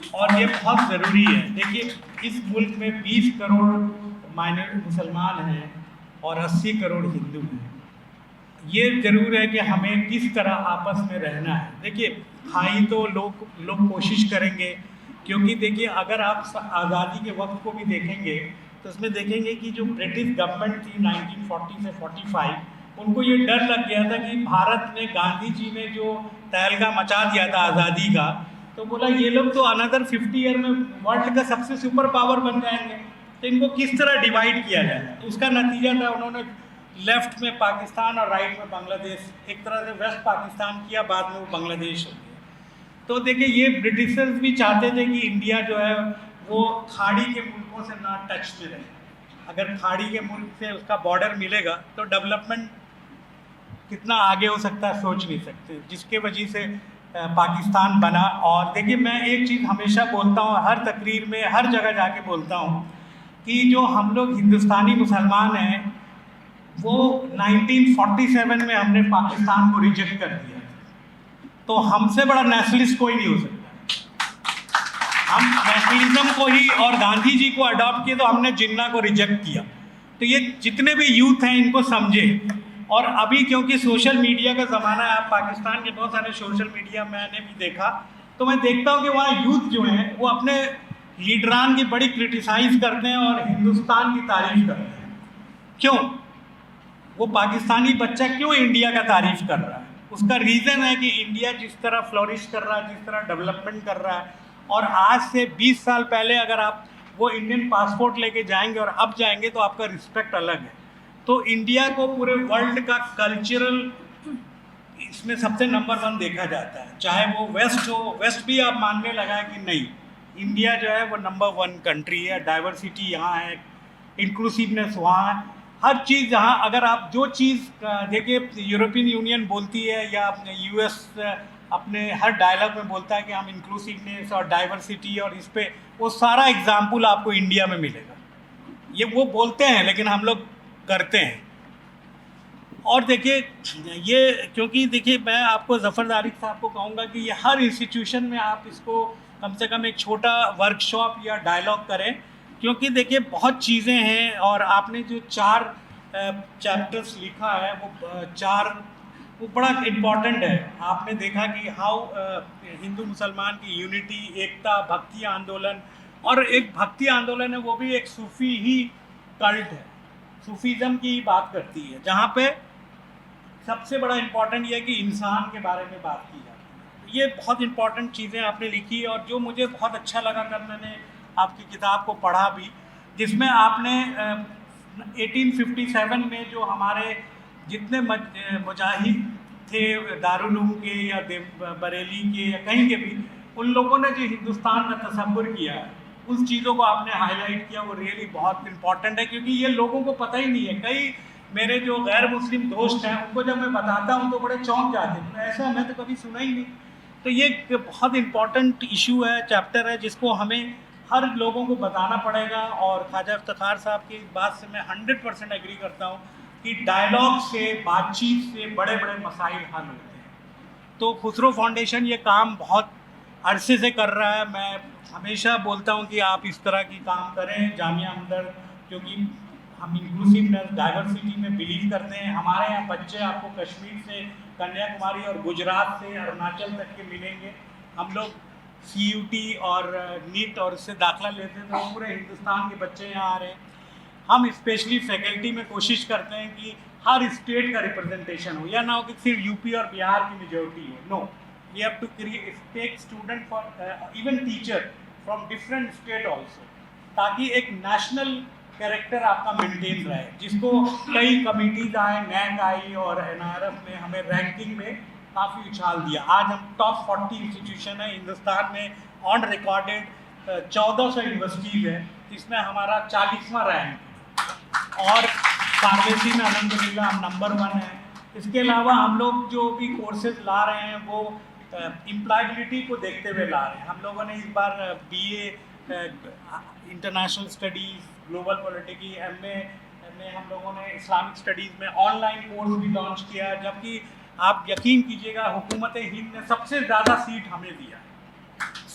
Speaker 7: اور یہ بہت ضروری ہے. دیکھیے اس ملک میں 20 کروڑ مسلمان ہیں اور 80 کروڑ ہندو ہیں. یہ ضرور ہے کہ ہمیں کس طرح آپس میں رہنا ہے. دیکھیے کھائی تو لوگ کوشش کریں گے، کیونکہ دیکھیے اگر آپ آزادی کے وقت کو بھی دیکھیں گے تو اس میں دیکھیں گے کہ جو برٹش گورنمنٹ تھی 1940 سے 45، ان کو یہ ڈر لگ گیا تھا کہ بھارت نے گاندھی جی نے جو تہلکا مچا دیا تھا آزادی کا، تو بولا یہ لوگ تو اندر 50 ایئر میں ورلڈ کا سب سے سپر پاور بن جائیں گے، تو ان کو کس طرح ڈیوائڈ کیا جائے. تو اس کا نتیجہ تھا انہوں نے لیفٹ میں پاکستان اور رائٹ میں بنگلہ دیش، ایک طرح سے ویسٹ پاکستان کیا، بعد میں وہ بنگلہ دیش ہو گیا. تو دیکھیں یہ برٹشرز بھی چاہتے تھے کہ انڈیا جو ہے وہ کھاڑی کے ملکوں سے نہ ٹچ میں رہے. اگر کھاڑی کے ملک سے اس کا بارڈر ملے گا تو ڈیولپمنٹ کتنا آگے ہو سکتا ہے سوچ نہیں سکتے، جس کے وجہ سے پاکستان بنا. اور دیکھیے میں ایک چیز ہمیشہ بولتا ہوں، ہر تقریر میں ہر جگہ جا کے بولتا ہوں کہ جو ہم لوگ ہندوستانی مسلمان ہیں وہ 1947 میں ہم نے پاکستان کو ریجیکٹ کر دیا، تو ہم سے بڑا نیشنلسٹ کوئی نہیں ہو سکتا. ہم نیشنلزم کو ہی اور گاندھی جی کو اڈاپٹ کیے تو ہم نے جناح کو ریجیکٹ کیا. تو یہ جتنے بھی یوتھ ہیں ان کو سمجھے. اور ابھی کیونکہ سوشل میڈیا کا زمانہ ہے، آپ پاکستان کے بہت سارے سوشل میڈیا میں نے بھی دیکھا، تو میں دیکھتا ہوں کہ وہاں یوتھ جو ہیں وہ اپنے لیڈران کی بڑی کرٹیسائز کرتے ہیں اور ہندوستان کی تعریف کرتے ہیں. کیوں؟ وہ پاکستانی بچہ کیوں انڈیا کا تعریف کر رہا ہے؟ اس کا ریزن ہے کہ انڈیا جس طرح فلورش کر رہا ہے، جس طرح ڈیولپمنٹ کر رہا ہے، اور آج سے 20 سال پہلے اگر آپ وہ انڈین پاسپورٹ لے کے جائیں گے اور اب جائیں گے تو آپ کا رسپیکٹ الگ ہے. تو انڈیا کو پورے ورلڈ کا کلچرل اس میں سب سے نمبر 1 دیکھا جاتا ہے، چاہے وہ ویسٹ ہو. ویسٹ بھی آپ ماننے لگا ہے کہ نہیں، انڈیا جو ہے وہ نمبر 1 کنٹری ہے. ڈائیورسٹی یہاں ہے، انکلوسیونیس وہاں ہے، ہر چیز جہاں. اگر آپ جو چیز دیکھیے یورپین یونین بولتی ہے یا یو ایس اپنے ہر ڈائلاگ میں بولتا ہے کہ ہم انکلوسیونیس اور ڈائیورسٹی، اور اس پہ وہ سارا ایگزامپل آپ کو انڈیا میں ملے گا. یہ وہ بولتے ہیں لیکن ہم لوگ کرتے ہیں. اور دیکھیے یہ کیونکہ دیکھیے میں آپ کو ظفر دارک صاحب کو کہوں گا کہ یہ ہر انسٹیٹیوشن میں آپ اس کو کم سے کم ایک چھوٹا ورک شاپ یا ڈائلاگ کریں، کیونکہ دیکھیے بہت چیزیں ہیں. اور آپ نے جو 4 چیپٹرس لکھا ہے وہ بڑا امپورٹنٹ ہے. آپ نے دیکھا کہ ہاؤ ہندو مسلمان کی یونٹی، ایکتا، بھکتی آندولن. اور ایک بھکتی آندولن ہے وہ بھی ایک صوفی ہی کلٹ ہے، صوفیزم کی بات کرتی ہے، جہاں پہ سب سے بڑا امپورٹنٹ یہ ہے کہ انسان کے بارے میں بات کی جاتی ہے. یہ بہت امپورٹنٹ چیزیں آپ نے لکھی. اور جو مجھے بہت اچھا لگا کر میں نے آپ کی کتاب کو پڑھا بھی، جس میں آپ نے 1857 میں جو ہمارے جتنے مجاہد تھے دارالعلوم کے یا بریلی کے یا کہیں کے بھی، ان لوگوں نے جو ہندوستان کا تصور کیا ہے اس چیزوں کو آپ نے ہائی لائٹ کیا. وہ ریئلی بہت امپورٹنٹ ہے، کیونکہ یہ لوگوں کو پتہ ہی نہیں ہے. کئی میرے جو غیر مسلم دوست ہیں ان کو جب میں بتاتا ہوں تو بڑے چونک جاتے ہیں، ایسا میں تو کبھی سنا ہی نہیں. تو یہ ایک بہت امپورٹنٹ ایشو ہے، چیپٹر ہے، جس کو ہمیں ہر لوگوں کو بتانا پڑے گا. اور خواجہ افتخار صاحب کی بات سے میں 100% ایگری کرتا ہوں کہ ڈائلاگ سے، بات چیت سے بڑے بڑے مسائل حل ہوتے ہیں. تو خسرو فاؤنڈیشن یہ کام بہت عرصے سے کر رہا ہے. میں ہمیشہ بولتا ہوں کہ آپ اس طرح کی کام کریں. جامعہ ہمدرد، کیونکہ ہم انکلوسیونیس، ڈائیورسٹی میں بلیو کرتے ہیں. ہمارے یہاں بچے آپ کو کشمیر سے، کنیا کماری اور گجرات سے اروناچل تک کے ملیں گے. ہم لوگ CUT اور نیٹ اور اس سے داخلہ لیتے ہیں تو پورے ہندوستان کے بچے یہاں آ رہے ہیں. ہم اسپیشلی فیکلٹی میں کوشش کرتے ہیں کہ ہر اسٹیٹ کا ریپرزنٹیشن ہو، یا نہ ہو کہ صرف UP اور بہار کی میجورٹی ہو. No, we have to take student for even teacher from different state also, تاکہ ایک نیشنل کریکٹر آپ کا مینٹین رہے. جس کو کئی کمیٹیز آئیں، نیک آئی اور NIRF نے ہمیں رینکنگ میں کافی اچھال دیا. آج ہم ٹاپ 40 انسٹیٹیوشن ہیں ہندوستان میں. آن ریکارڈڈ 1400 یونیورسٹیز ہیں، جس میں ہمارا 40واں رینک ہے. اور فارمیسی میں الحمدللہ ہم نمبر 1 ہیں. اس کے علاوہ ہم لوگ جو بھی کورسز لا رہے ہیں وہ امپلائبلٹی کو دیکھتے ہوئے لا رہے ہیں. ہم لوگوں نے اس بار BA international studies, global politics, MA ہم لوگوں نے اسلامک اسٹڈیز میں آن لائن کورس بھی لانچ کیا ہے. جبکہ آپ یقین کیجیے گا حکومت ہند نے سب سے زیادہ سیٹ ہمیں دیا.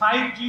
Speaker 7: 5G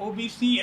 Speaker 7: OBC,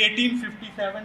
Speaker 7: 1857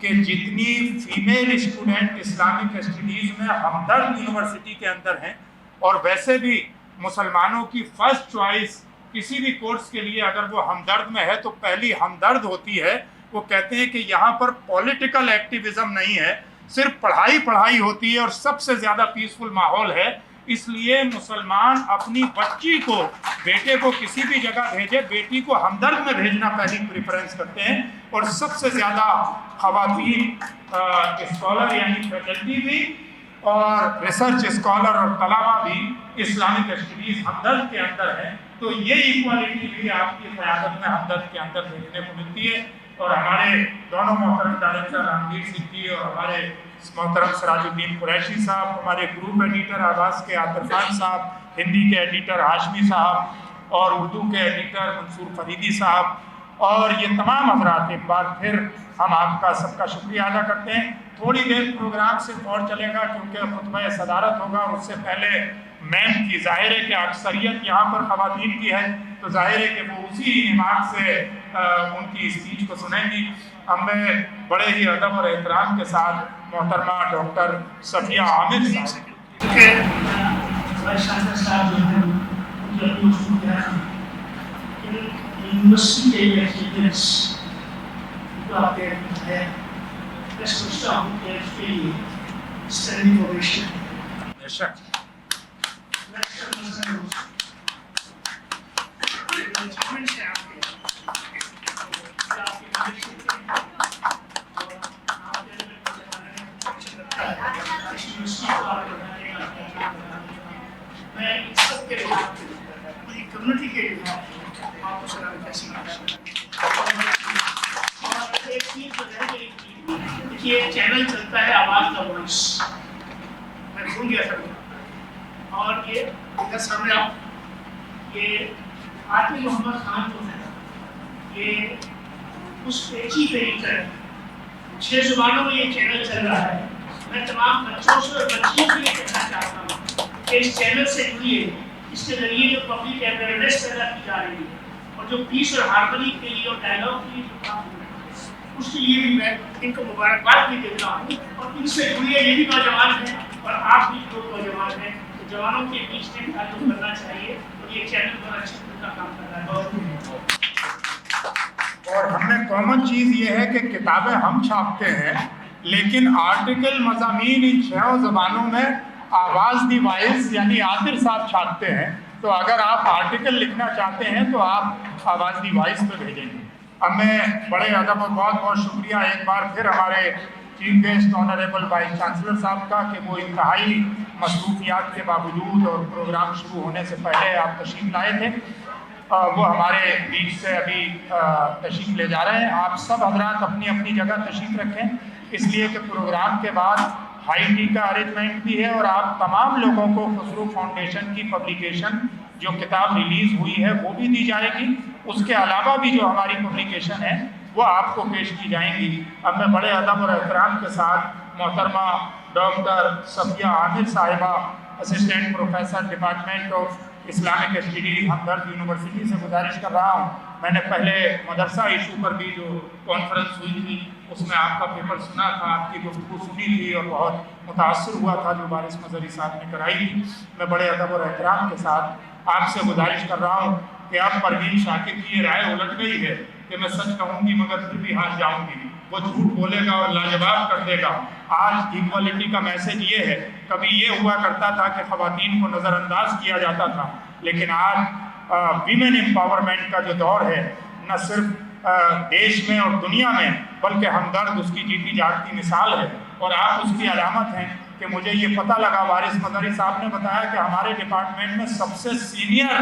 Speaker 8: کہ جتنی فیمیل اسٹوڈنٹ اسلامک اسٹڈیز میں ہمدرد یونیورسٹی کے اندر ہیں، اور ویسے بھی مسلمانوں کی فرسٹ چوائس کسی بھی کورس کے لیے اگر وہ ہمدرد میں ہے تو پہلی ہمدرد ہوتی ہے. وہ کہتے ہیں کہ یہاں پر پولیٹیکل ایکٹیویزم نہیں ہے، صرف پڑھائی ہوتی ہے اور سب سے زیادہ پیسفل ماحول ہے. اس لیے مسلمان اپنی بچی کو، بیٹے کو کسی بھی جگہ بھیجے، بیٹی کو ہمدرد میں بھیجنا پہلی پریفرنس کرتے ہیں. اور سب سے زیادہ خواتین اسکالر یعنی فیکلٹی بھی اور ریسرچ اسکالر اور طلبا بھی اسلامک اسٹڈیز ہمدرد کے اندر ہے. تو یہ ایکوالٹی بھی آپ کی قیادت میں ہمدرد کے اندر دیکھنے کو ملتی ہے. اور ہمارے دونوں محترم ڈائریکٹر رامویر سنگھ جی اور ہمارے محترم سراج الدین قریشی صاحب، ہمارے گروپ ایڈیٹر آغاز کے عاطر خان صاحب، ہندی کے ایڈیٹر ہاشمی صاحب اور اردو کے ایڈیٹر منصور فریدی صاحب اور یہ تمام حضرات، ایک بار پھر ہم آپ کا سب کا شکریہ ادا کرتے ہیں. تھوڑی دیر پروگرام سے اور چلے گا کیونکہ خطبہ صدارت ہوگا، اور اس سے پہلے میم کی ظاہر ہے کہ اکثریت یہاں پر خواتین کی ہے، تو ظاہر ہے کہ وہ اسی نماز سے ان کی اسپیچ کو سنیں گی. اب میں بڑے ہی ادب اور احترام کے ساتھ محترمہ ڈاکٹر صفیہ عامر صاحب
Speaker 6: کمیونٹی کے لیے آپ کو سلام کیسی یہ چینل چلتا ہے آواز کا وائس، میں بھول گیا تھا. اور یہ ادھر سامنے آپ یہ عاطف محمد خان جو ہے یہ اس ایک ہی طریقہ ہے، 6 زبانوں میں یہ چینل چل رہا ہے. میں تمام بچوں سے اور بچیوں سے یہ کہنا چاہتا ہوں کہ اس چینل سے جڑیے. اس کے ذریعے جو پبلک اویئرنیس پیدا کی جا رہی ہے اور جو پیس اور ہارمنی کے لیے اور ڈائلاگ کے لیے جو کام ہو رہا ہے اس کے لیے بھی میں ان کو مبارکباد بھی دیتا ہوں. اور ان سے جڑیے، یہ بھی نوجوان ہیں اور آپ بھی جو نوجوان ہیں، تو جوانوں کے بیچ میں تعلق کرنا چاہیے. اور یہ چینل بڑا اچھا کا کام کر رہا ہے.
Speaker 8: اور ہم میں کامن چیز یہ ہے کہ کتابیں ہم چھاپتے ہیں لیکن آرٹیکل مضامین ان 6 زبانوں میں آواز دی وائس یعنی عاطر صاحب چھاپتے ہیں. تو اگر آپ آرٹیکل لکھنا چاہتے ہیں تو آپ آواز دی وائس پہ بھیجیں گے. اب میں بڑے ادب اور بہت بہت شکریہ ایک بار پھر ہمارے chief guest honourable vice chancellor صاحب کا کہ وہ انتہائی مصروفیات کے باوجود اور پروگرام شروع ہونے سے پہلے آپ تشریف لائے تھے. وہ ہمارے بیچ سے ابھی تشریف لے جا رہے ہیں. آپ سب حضرات اپنی اپنی جگہ تشریف رکھیں، اس لیے کہ پروگرام کے بعد ہائی ٹی کا ارینجمنٹ بھی ہے اور آپ تمام لوگوں کو خسرو فاؤنڈیشن کی پبلیکیشن جو کتاب ریلیز ہوئی ہے وہ بھی دی جائے گی. اس کے علاوہ بھی جو ہماری پبلیکیشن ہے وہ آپ کو پیش کی جائیں گی. اب میں بڑے ادب اور احترام کے ساتھ محترمہ ڈاکٹر صفیہ عامر صاحبہ، assistant professor department of Islamic studies Hamdard university سے گزارش کر رہا ہوں. میں نے پہلے مدرسہ ایشو پر بھی جو کانفرنس ہوئی تھی اس میں آپ کا پیپر سنا تھا، آپ کی گفتگو سنی تھی اور بہت متاثر ہوا تھا جو وارث مظہری صاحب نے کرائی تھی. میں بڑے ادب اور احترام کے ساتھ آپ سے گزارش کر رہا ہوں کہ اب پروین شاکر کی یہ رائے الٹ گئی ہے کہ میں سچ کہوں گی مگر پھر بھی ہاتھ جاؤں گی. وہ جھوٹ بولے گا اور لاجواب کر دے گا. آج ایکوالٹی کا میسج یہ ہے، کبھی یہ ہوا کرتا تھا کہ خواتین کو نظر انداز کیا جاتا تھا، لیکن آج ویمن امپاورمنٹ کا جو دور ہے نہ صرف دیش میں اور دنیا میں بلکہ ہمدرد اس کی جیتی جاگتی مثال ہے. اور آپ اس کی علامت ہیں کہ مجھے یہ پتہ لگا، وارث مظہری صاحب نے بتایا کہ ہمارے ڈپارٹمنٹ میں سب سے سینئر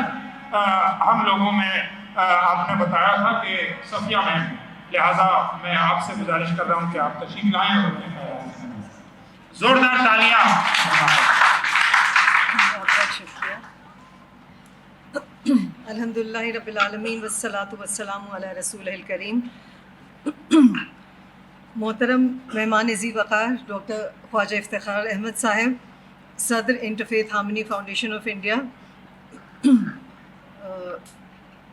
Speaker 8: ہم لوگوں میں آپ نے بتایا تھا کہ صفیہ میم. لہٰذا میں آپ سے گزارش کر رہا ہوں کہ آپ تشریف لائیں اور اپنے خیالات سے زوردار تالیاں.
Speaker 9: بہت بہت شکریہ. الحمدللہ رب العالمین والصلاۃ والسلام علی رسول الکریم. محترم مہمان عزیز وقار ڈاکٹر خواجہ افتخار احمد صاحب، صدر interfaith harmony foundation of India,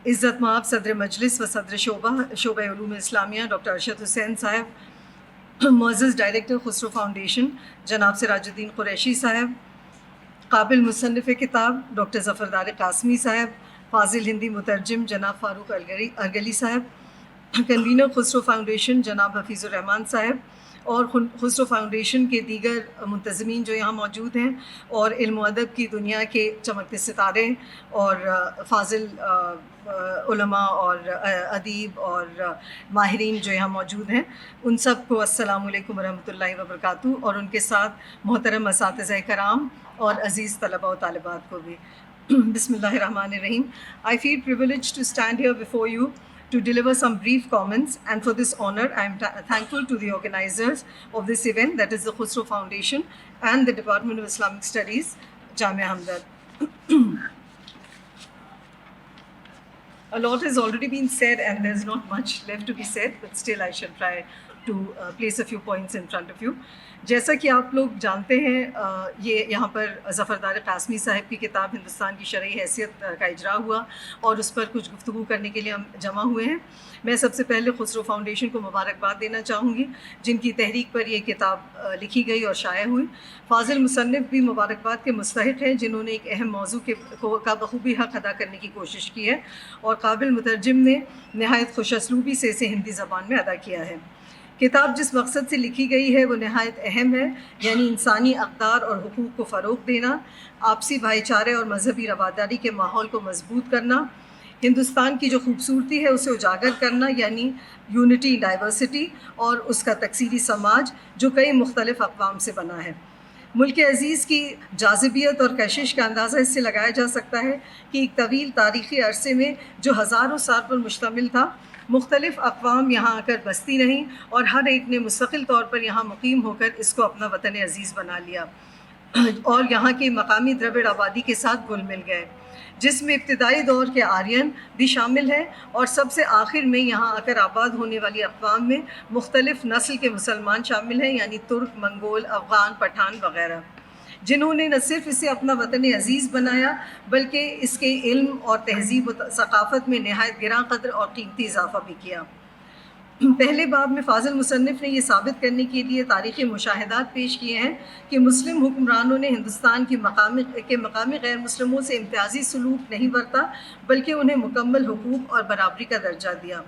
Speaker 9: عزت مآب صدر مجلس و صدر شعبہ علوم اسلامیہ ڈاکٹر ارشد حسین صاحب، معزز ڈائریکٹر خسرو فاؤنڈیشن جناب سراج الدین قریشی صاحب، قابل مصنف کتاب ڈاکٹر ظفردار قاسمی صاحب، فاضل ہندی مترجم جناب فاروق ارگلی صاحب، کنوینر خسرو فاؤنڈیشن جناب حفیظ الرحمان صاحب اور خسرو فاؤنڈیشن کے دیگر منتظمین جو یہاں موجود ہیں، اور علم و ادب کی دنیا کے چمکتے ستارے اور فاضل علماء اور ادیب اور ماہرین جو یہاں موجود ہیں، ان سب کو السلام علیکم ورحمۃ اللہ وبرکاتہ، اور ان کے ساتھ محترم اساتذہ کرام اور عزیز طلباء و طالبات کو بھی بسم اللہ الرحمن الرحیم. I feel privileged to stand here before you to deliver some brief comments, and for this honor I am thankful to the organizers of this event, that is the Khusro Foundation and the Department of Islamic Studies, Jamia Hamdard. A lot has already been said and there's not much left to be said, but still I shall try to place a few points in front of you. جیسا کہ آپ لوگ جانتے ہیں، یہ یہاں پر ظفردار قاسمی صاحب کی کتاب ہندوستان کی شرعی حیثیت کا اجرا ہوا اور اس پر کچھ گفتگو کرنے کے لیے ہم جمع ہوئے ہیں. میں سب سے پہلے خسرو فاؤنڈیشن کو مبارکباد دینا چاہوں گی جن کی تحریک پر یہ کتاب لکھی گئی اور شائع ہوئی. فاضل مصنف بھی مبارکباد کے مستحق ہیں جنہوں نے ایک اہم موضوع کا بخوبی حق ادا کرنے کی کوشش کی ہے، اور قابل مترجم نے نہایت خوش اسلوبی سے اسے ہندی زبان میں ادا کیا ہے. کتاب جس مقصد سے لکھی گئی ہے وہ نہایت اہم ہے، یعنی انسانی اقدار اور حقوق کو فروغ دینا، آپسی بھائی چارے اور مذہبی رواداری کے ماحول کو مضبوط کرنا، ہندوستان کی جو خوبصورتی ہے اسے اجاگر کرنا، یعنی یونٹی ڈائیورسٹی، اور اس کا تکثیری سماج جو کئی مختلف اقوام سے بنا ہے. ملک عزیز کی جاذبیت اور کشش کا اندازہ اس سے لگایا جا سکتا ہے کہ ایک طویل تاریخی عرصے میں جو ہزاروں سال پر مشتمل تھا، مختلف اقوام یہاں آ کر بستی رہیں اور ہر ایک نے مستقل طور پر یہاں مقیم ہو کر اس کو اپنا وطن عزیز بنا لیا اور یہاں کی مقامی دراوڑ آبادی کے ساتھ گل مل گئے، جس میں ابتدائی دور کے آرین بھی شامل ہیں، اور سب سے آخر میں یہاں آ کر آباد ہونے والی اقوام میں مختلف نسل کے مسلمان شامل ہیں، یعنی ترک، منگول، افغان، پٹھان وغیرہ، جنہوں نے نہ صرف اسے اپنا وطن عزیز بنایا بلکہ اس کے علم اور تہذیب و ثقافت میں نہایت گراں قدر اور قیمتی اضافہ بھی کیا. پہلے باب میں فاضل مصنف نے یہ ثابت کرنے کے لیے تاریخی مشاہدات پیش کیے ہیں کہ مسلم حکمرانوں نے ہندوستان کے مقامی غیر مسلموں سے امتیازی سلوک نہیں برتا بلکہ انہیں مکمل حقوق اور برابری کا درجہ دیا.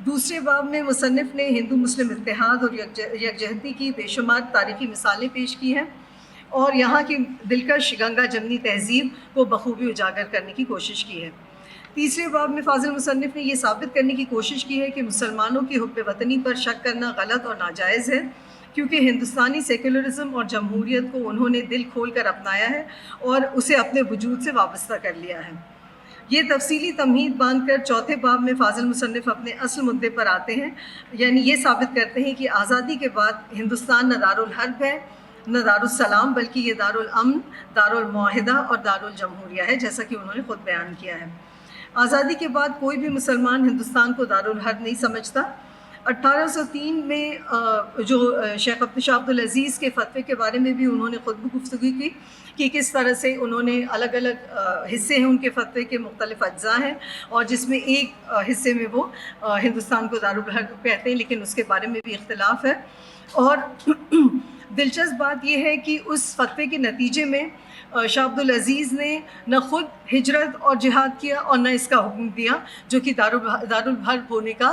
Speaker 9: دوسرے باب میں مصنف نے ہندو مسلم اتحاد اور یکجہتی کی بے شمار تاریخی مثالیں پیش کی ہیں اور یہاں کی دلکش گنگا جمنی تہذیب کو بخوبی اجاگر کرنے کی کوشش کی ہے. تیسرے باب میں فاضل مصنف نے یہ ثابت کرنے کی کوشش کی ہے کہ مسلمانوں کی حب وطنی پر شک کرنا غلط اور ناجائز ہے، کیونکہ ہندوستانی سیکولرزم اور جمہوریت کو انہوں نے دل کھول کر اپنایا ہے اور اسے اپنے وجود سے وابستہ کر لیا ہے. یہ تفصیلی تمہید باندھ کر چوتھے باب میں فاضل مصنف اپنے اصل مدعے پر آتے ہیں، یعنی یہ ثابت کرتے ہیں کہ آزادی کے بعد ہندوستان نہ دارالحرب ہے نہ دارالسلام، بلکہ یہ دارالامن، دارالمعاہدہ اور دارالجمہوریہ ہے، جیسا کہ انہوں نے خود بیان کیا ہے. آزادی کے بعد کوئی بھی مسلمان ہندوستان کو دارالحرب نہیں سمجھتا. 1803 میں جو شیخ شاہ عبدالعزیز کے فتوے کے بارے میں بھی انہوں نے خود گفتگو کی کہ کس طرح سے انہوں نے الگ الگ حصے ہیں ان کے فتوے کے، مختلف اجزاء ہیں، اور جس میں ایک حصے میں وہ ہندوستان کو دارالحرب کہتے ہیں، لیکن اس کے بارے میں بھی اختلاف ہے. اور دلچسپ بات یہ ہے کہ اس فتوے کے نتیجے میں شاہ عبدالعزیز نے نہ خود ہجرت اور جہاد کیا اور نہ اس کا حکم دیا، جو کہ دارالحرب ہونے کا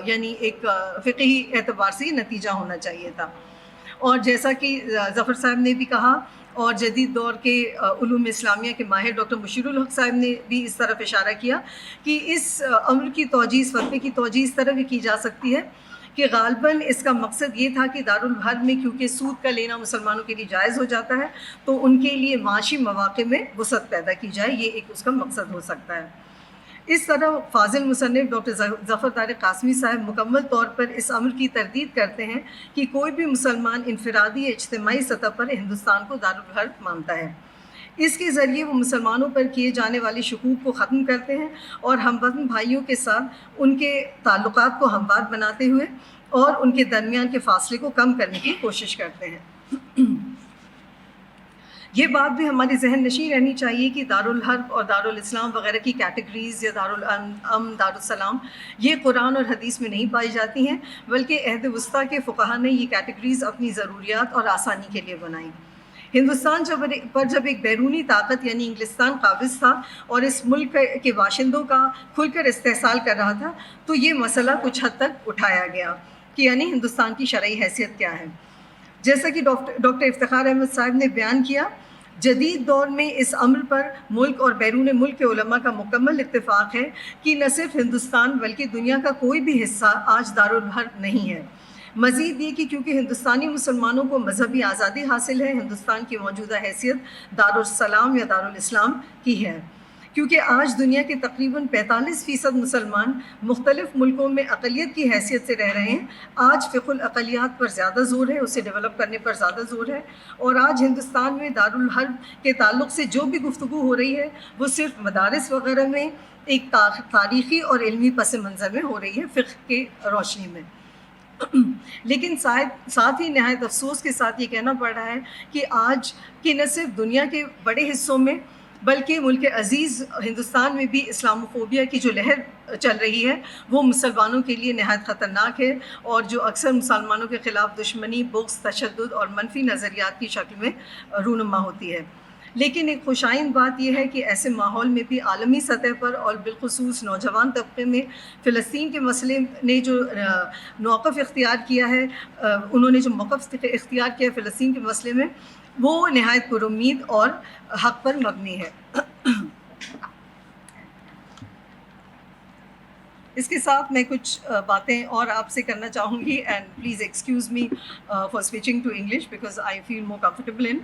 Speaker 9: یعنی ایک فقہی اعتبار سے نتیجہ ہونا چاہیے تھا. اور جیسا کہ ظفر صاحب نے بھی کہا اور جدید دور کے علوم اسلامیہ کے ماہر ڈاکٹر مشیر الحق صاحب نے بھی اس طرف اشارہ کیا کہ اس امر کی توجیہ، اس فتوے کی توجیہ اس طرح بھی کی جا سکتی ہے کہ غالباً اس کا مقصد یہ تھا کہ دارالحرب میں کیونکہ سود کا لینا مسلمانوں کے لیے جائز ہو جاتا ہے تو ان کے لیے معاشی مواقع میں وسعت پیدا کی جائے، یہ ایک اس کا مقصد ہو سکتا ہے. اس طرح فاضل مصنف ڈاکٹر ظفردار قاسمی صاحب مکمل طور پر اس امر کی تردید کرتے ہیں کہ کوئی بھی مسلمان انفرادی اجتماعی سطح پر ہندوستان کو دارالحرب مانتا ہے. اس کے ذریعے وہ مسلمانوں پر کیے جانے والے شکوک کو ختم کرتے ہیں اور ہم وطن بھائیوں کے ساتھ ان کے تعلقات کو ہموار بناتے ہوئے اور ان کے درمیان کے فاصلے کو کم کرنے کی کوشش کرتے ہیں. یہ بات بھی ہماری ذہن نشین رہنی چاہیے کہ دارالحرب اور دارالاسلام وغیرہ کی کیٹیگریز یا دارالامن دارالسلام یہ قرآن اور حدیث میں نہیں پائی جاتی ہیں، بلکہ عہد وسطیٰ کے فقہا نے یہ کیٹیگریز اپنی ضروریات اور آسانی کے لیے بنائیں۔ ہندوستان جب ایک بیرونی طاقت یعنی انگلستان قابض تھا اور اس ملک کے باشندوں کا کھل کر استحصال کر رہا تھا، تو یہ مسئلہ کچھ حد تک اٹھایا گیا کہ یعنی ہندوستان کی شرعی حیثیت کیا ہے۔ جیسا کہ ڈاکٹر افتخار احمد صاحب نے بیان کیا، جدید دور میں اس امر پر ملک اور بیرون ملک کے علماء کا مکمل اتفاق ہے کہ نہ صرف ہندوستان بلکہ دنیا کا کوئی بھی حصہ آج دارالحرب نہیں ہے۔ مزید یہ کہ کیونکہ ہندوستانی مسلمانوں کو مذہبی آزادی حاصل ہے، ہندوستان کی موجودہ حیثیت دارالسلام یا دارالاسلام کی ہے۔ کیونکہ آج دنیا کے تقریباً 45% مسلمان مختلف ملکوں میں اقلیت کی حیثیت سے رہ رہے ہیں، آج فقہ الاقلیات پر زیادہ زور ہے، اسے ڈیولپ کرنے پر زیادہ زور ہے، اور آج ہندوستان میں دارالحرب کے تعلق سے جو بھی گفتگو ہو رہی ہے وہ صرف مدارس وغیرہ میں ایک تاریخی اور علمی پس منظر میں ہو رہی ہے، فقہ کی روشنی میں۔ لیکن ساتھ ہی نہایت افسوس کے ساتھ یہ کہنا پڑ رہا ہے کہ آج کی نہ صرف دنیا کے بڑے حصوں میں بلکہ ملک عزیز ہندوستان میں بھی اسلاموفوبیا کی جو لہر چل رہی ہے وہ مسلمانوں کے لیے نہایت خطرناک ہے، اور جو اکثر مسلمانوں کے خلاف دشمنی، بغض، تشدد اور منفی نظریات کی شکل میں رونما ہوتی ہے۔ لیکن ایک خوشائند بات یہ ہے کہ ایسے ماحول میں بھی عالمی سطح پر اور بالخصوص نوجوان طبقے میں فلسطین کے مسئلے نے جو موقف اختیار کیا ہے، انہوں نے جو موقف اختیار کیا ہے فلسطین کے مسئلے میں، وہ نہایت پر امید اور حق پر مبنی ہے۔ اس کے ساتھ میں کچھ باتیں اور آپ سے کرنا چاہوں گی، and please excuse me for switching to English because I feel more comfortable in.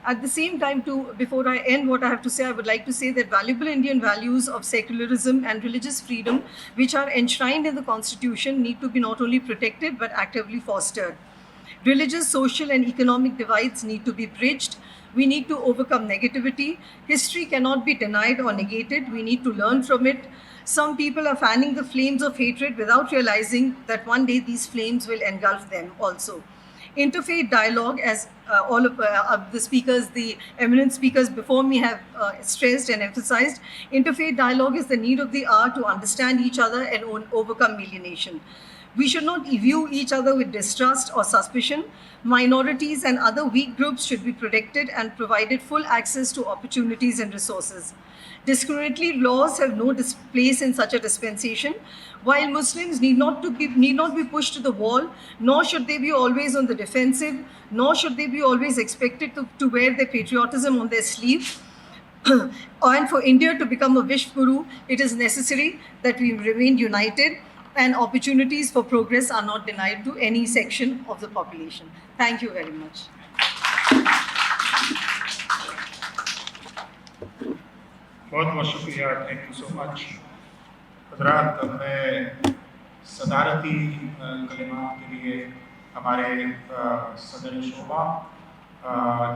Speaker 9: At the same time, before I end what I have to say, I would like to say that valuable Indian values of secularism and religious freedom, which are enshrined in the Constitution, need to be not only protected but actively fostered. Religious, social and economic divides need to be bridged. We need to overcome negativity. History cannot be denied or negated. We need to learn from it. Some people are fanning the flames of hatred without realizing that one day these flames will engulf them also. Interfaith dialogue, as all of the speakers, the eminent speakers before me have stressed and emphasized, interfaith dialogue is the need of the hour to understand each other and overcome alienation. We should not view each other with distrust or suspicion. Minorities and other weak groups should be protected and provided full access to opportunities and resources. Discriminatory laws have no place in such a dispensation. While Muslims need not be pushed to the wall, nor should they be always on the defensive, nor should they be always expected to wear their patriotism on their sleeve. And for India to become a Vishwaguru, it is necessary that we remain united, and opportunities for progress are not denied to any section of the population. Thank you very much.
Speaker 8: بہت بہت شکریہ، thank you so مچ. حضرات، میں صدارتی کلمات کے لیے ہمارے صدر شعبہ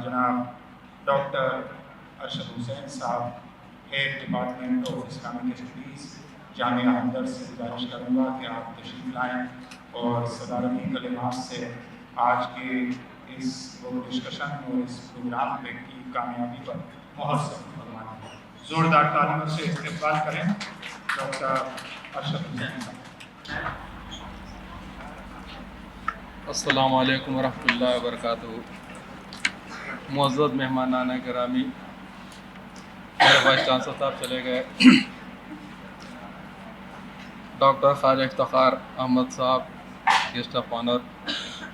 Speaker 8: جناب doctor Arshad Hussain sahab, head department of Islamic studies, Jamia Hamdard سے گزارش کروں گا کہ آپ تشریف لائیں اور صدارتی کلمات سے آج کے اس ڈسکشن اور اس پروگرام پہ کی کامیابی پر مہر سے فرمائیں. زوردار تعلیموں سے استقبال کریں ڈاکٹر ارشد حسین صاحب.
Speaker 10: السلام علیکم ورحمۃ اللہ وبرکاتہ. معزز مہمانان گرامی، میرے وائس چانسلر صاحب چلے گئے، ڈاکٹر خواجہ افتخار احمد صاحب گیسٹ آف آنر،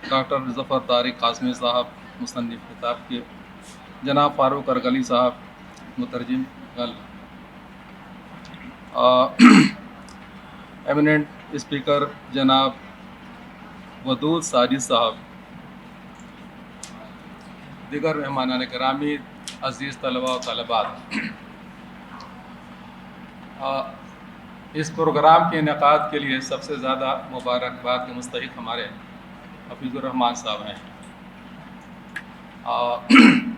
Speaker 10: ڈاکٹر ظفر طارق قاسمی صاحب مصنف کتاب کے، جناب فاروق ارغلی صاحب مترجم گل، ایمیننٹ اسپیکر جناب ودود ساجد صاحب، دیگر مہمانان گرامی، عزیز طلباء و طالبات، اس پروگرام کے انعقاد کے لیے سب سے زیادہ مبارکباد کے مستحق ہمارے حفیظ الرحمان صاحب ہیں.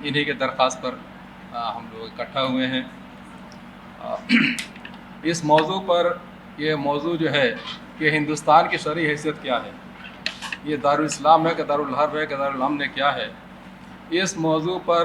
Speaker 10: انہی کے درخواست پر ہم لوگ اکٹھا ہوئے ہیں. اس موضوع پر، یہ موضوع جو ہے کہ ہندوستان کی شرعی حیثیت کیا ہے، یہ دارالاسلام ہے کہ دارالحرب ہے کہ دارالامن کیا ہے، اس موضوع پر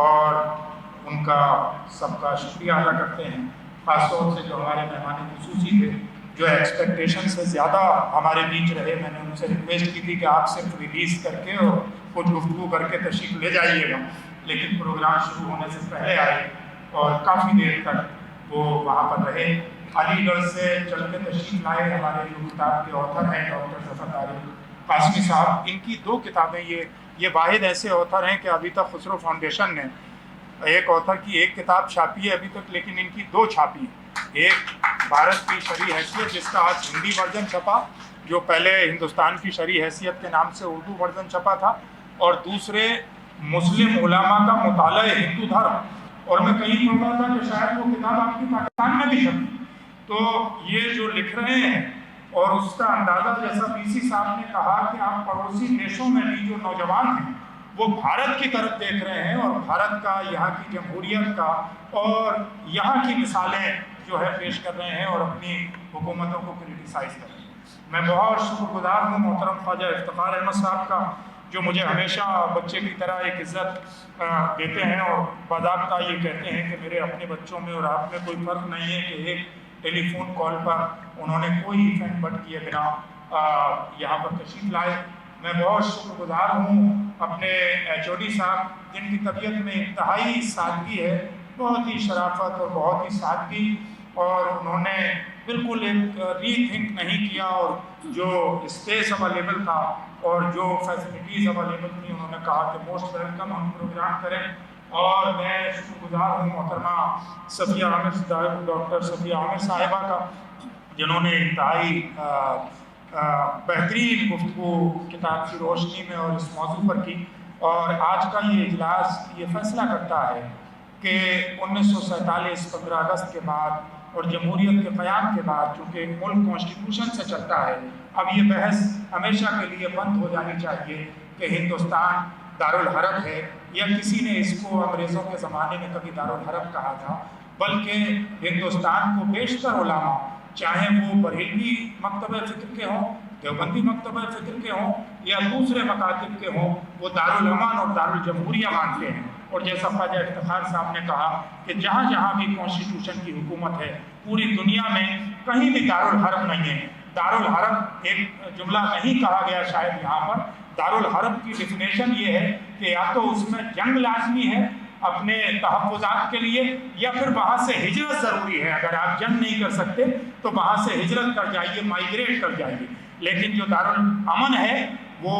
Speaker 8: اور ان کا سب کا شکریہ ادا کرتے ہیں، خاص طور سے جو ہمارے مہمان خصوصی تھے جو ایکسپیکٹیشن سے زیادہ ہمارے بیچ رہے۔ میں نے ان سے ریکویسٹ کی تھی کہ آپ صرف ریلیز کر کے اور کچھ گفتگو کر کے تشریف لے جائیے گا، لیکن پروگرام شروع ہونے سے پہلے آئے اور کافی دیر تک وہ وہاں پر رہے۔ علی گڑھ سے چل کے تشریف لائے ہمارے جو کتاب کے آتھر ہیں ڈاکٹر ظفر طارق قاسمی صاحب۔ ان کی 2 کتابیں، یہ واحد ایسے آتھر ہیں کہ ابھی تک خسرو فاؤنڈیشن نے ایک آتھر کی 1 کتاب چھاپی ہے ابھی تک، لیکن ان کی 2 چھاپی ہیں۔ ایک بھارت کی شرعی حیثیت جس کا آج ہندی ورژن چھپا، جو پہلے ہندوستان کی شرعی حیثیت کے نام سے اردو ورژن چھپا تھا، اور دوسرے مسلم علماء کا مطالعہ ہندو دھرم، اور میں کہیں پڑھ رہا تھا کہ شاید وہ کتاب آپ کی پاکستان میں بھی چھپی۔ تو یہ جو لکھ رہے ہیں اور اس کا اندازہ جیسا پی سی صاحب نے کہا کہ آپ پڑوسی دیشوں میں بھی جو نوجوان ہیں وہ بھارت کی طرف دیکھ رہے ہیں اور بھارت کا، یہاں کی جمہوریت کا اور یہاں کی مثالیں جو ہے پیش کر رہے ہیں اور اپنی حکومتوں کو کرٹیسائز کر رہے ہیں۔ میں بہت شکر گزار ہوں محترم خواجہ افتخار احمد صاحب کا، جو مجھے ہمیشہ بچے کی طرح ایک عزت دیتے ہیں اور باضابطہ یہ کہتے ہیں کہ میرے اپنے بچوں میں اور آپ میں کوئی فرق نہیں ہے، کہ ایک ٹیلی فون کال پر انہوں نے کوئی فین بٹ کیے بنا یہاں پر تشریف لائے۔ میں بہت شکر گزار ہوں اپنے HOD صاحب جن کی طبیعت میں انتہائی سادگی ہے، بہت ہی شرافت اور بہت ہی سادگی، اور انہوں نے بالکل ایک ری تھنک نہیں کیا، اور جو اسپیس اویلیبل تھا اور جو فیسلٹیز اویلیبل تھیں انہوں نے کہا کہ موسٹ ویلکم، ہم پروگرام کریں۔ اور میں شکر گزار ہوں محترمہ صفیہ عامر، ڈاکٹر صفیہ عامر صاحبہ کا، جنہوں نے انتہائی بہترین گفتگو کتاب کی روشنی میں اور اس موضوع پر کی۔ اور آج کا یہ اجلاس یہ فیصلہ کرتا ہے کہ 1947 15 اگست کے بعد اور جمہوریت کے قیام کے بعد، چونکہ ملک کانسٹیٹیوشن سے چلتا ہے، اب یہ بحث ہمیشہ کے لیے بند ہو جانی چاہیے کہ ہندوستان دارالحرب ہے، یا کسی نے اس کو انگریزوں کے زمانے میں کبھی دارالحرب کہا تھا، بلکہ ہندوستان کو بیشتر علماء، چاہے وہ بریلوی مکتبہ فکر کے ہوں، دیوبندی مکتبہ فکر کے ہوں یا دوسرے مکاتب کے ہوں، وہ دارالامن اور دارالجمہوریہ مانتے ہیں۔ اور جیسا خواجہ افتخار صاحب نے کہا کہ جہاں جہاں بھی کانسٹیٹیوشن کی حکومت ہے پوری دنیا میں کہیں بھی دارالحرب نہیں ہے۔ دارالحرب ایک جملہ نہیں کہا گیا شاید یہاں پر، دارالحرب کی ڈیفینیشن یہ ہے کہ یا تو اس میں جنگ لازمی ہے اپنے تحفظات کے لیے، یا پھر وہاں سے ہجرت ضروری ہے۔ اگر آپ جنگ نہیں کر سکتے تو وہاں سے ہجرت کر جائیے، مائیگریٹ کر جائیے۔ لیکن جو دارالامن ہے وہ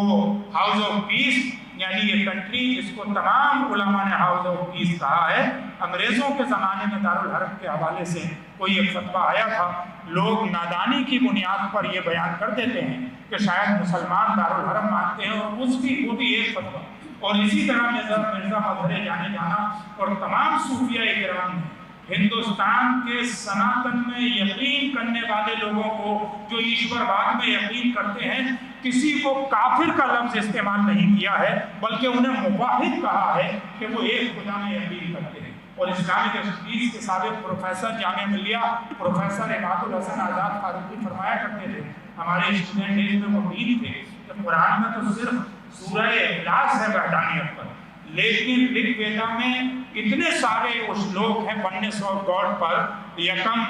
Speaker 8: ہاؤس آف پیس، یعنی یہ کنٹری جس کو تمام علماء نے ہاؤس آف پیس کہا ہے۔ انگریزوں کے زمانے میں دارالحرب کے حوالے سے کوئی ایک فتویٰ آیا تھا، لوگ نادانی کی بنیاد پر یہ بیان کر دیتے ہیں کہ شاید مسلمان دارالحرب مانتے ہیں، اور وہ بھی ایک فتویٰ۔ اور اسی طرح مرزا مظہر جانے جانا اور تمام صوفیہ کرام نے ہندوستان کے سناتن میں یقین کرنے والے لوگوں کو، جو ایشور واد میں یقین کرتے ہیں، کسی کو کافر کا لفظ استعمال نہیں کیا ہے، بلکہ انہیں موحد کہا ہے کہ وہ ایک خدا میں یقین کرتے ہیں۔ اور اسلامک اسٹڈیز کے سابق پروفیسر جامعہ ملیہ پروفیسر عماد الحسن آزاد فاروقی فرمایا کرتے تھے، ہمارے اسٹوڈنٹ ڈیز میں وہ دین تھے کہ قرآن میں تو صرف سورہ اخلاص ہے وحدانیت پر، لیکن رگ ویدا میں اتنے سارے لوگ ہیں ونس آف گاڈ پر، یکم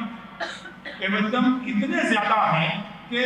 Speaker 8: ایودم اتنے زیادہ ہیں کہ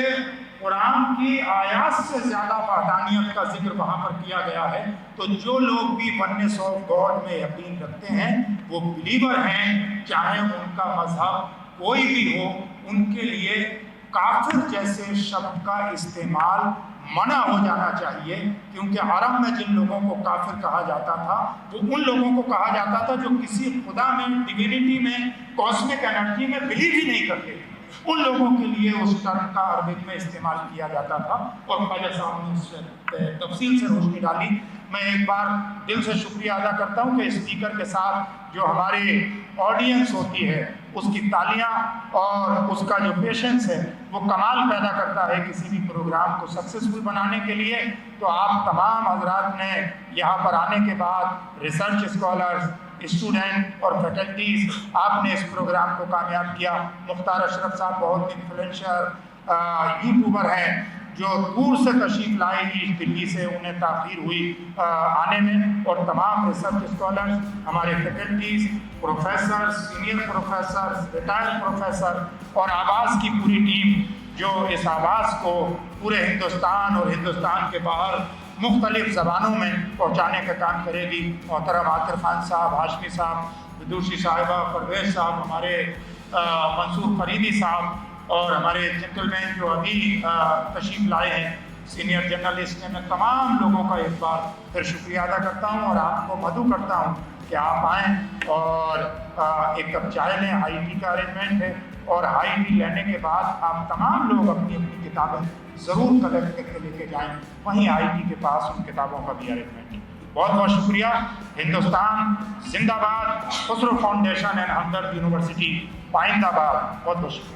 Speaker 8: قرآن کی آیات سے زیادہ وحدانیت کا ذکر وہاں پر کیا گیا ہے۔ تو جو لوگ بھی ونس آف گاڈ میں یقین رکھتے ہیں وہ بلیور ہیں، چاہے ان کا مذہب کوئی بھی ہو، ان کے لیے کافر جیسے شبد کا استعمال منع ہو جانا چاہیے، کیونکہ عرب میں جن لوگوں کو کافر کہا جاتا تھا وہ ان لوگوں کو کہا جاتا تھا جو کسی خدا میں، ڈیوینٹی میں، کاسمک انرجی میں بلیو ہی نہیں کرتے تھے۔ ان لوگوں کے لیے اس ٹرم کا عربک میں استعمال کیا جاتا تھا، اور خواجہ صاحب نے اس سے تفصیل سے روشنی ڈالی۔ میں ایک بار دل سے شکریہ ادا کرتا ہوں کہ اسپیکر کے ساتھ جو ہماری آڈینس ہوتی ہے اس کی تالیاں اور اس کا جو پیشنس ہے وہ کمال پیدا کرتا ہے کسی بھی پروگرام کو سکسیسفل بنانے کے لیے۔ تو آپ تمام حضرات نے یہاں پر آنے کے بعد، ریسرچ اسکالرز، اسٹوڈنٹ اور فیکلٹیز، آپ نے اس پروگرام کو کامیاب کیا۔ مختار اشرف صاحب بہت انفلوئنشل یوٹیوبر ہیں، جو دور سے تشریف لائے گی دلی سے، انہیں تاخیر ہوئی آنے میں، اور تمام ریسرچ اسکالرز، ہمارے faculties, professor, senior professor, retired professor اور آواز کی پوری ٹیم جو اس آواز کو پورے ہندوستان اور ہندوستان کے باہر مختلف زبانوں میں پہنچانے کا کام کرے گی. محترم عاطر خان صاحب، ہاشمی صاحب، دوسری صاحبہ، پرویز صاحب، ہمارے منصور فریدی صاحب اور ہمارے جنٹل مین جو ابھی تشریف لائے ہیں، سینئر جرنلسٹ ہیں، میں تمام لوگوں کا ایک بار پھر شکریہ ادا کرتا ہوں اور آپ کو مدعو کرتا ہوں کہ آپ آئیں اور ایک کپ چائے لیں. ہائی ٹی کا ارینجمنٹ ہے، اور ہائی ٹی لینے کے بعد آپ تمام لوگ اپنی اپنی کتابیں ضرور کلیکٹ کر کے لے کے جائیں. وہیں آئی ٹی کے پاس ان کتابوں کا بھی ارینجمنٹ ہے. بہت بہت شکریہ. ہندوستان زندہ باد. Khusro foundation and Hamdard university پائند آباد. بہت بہت شکریہ.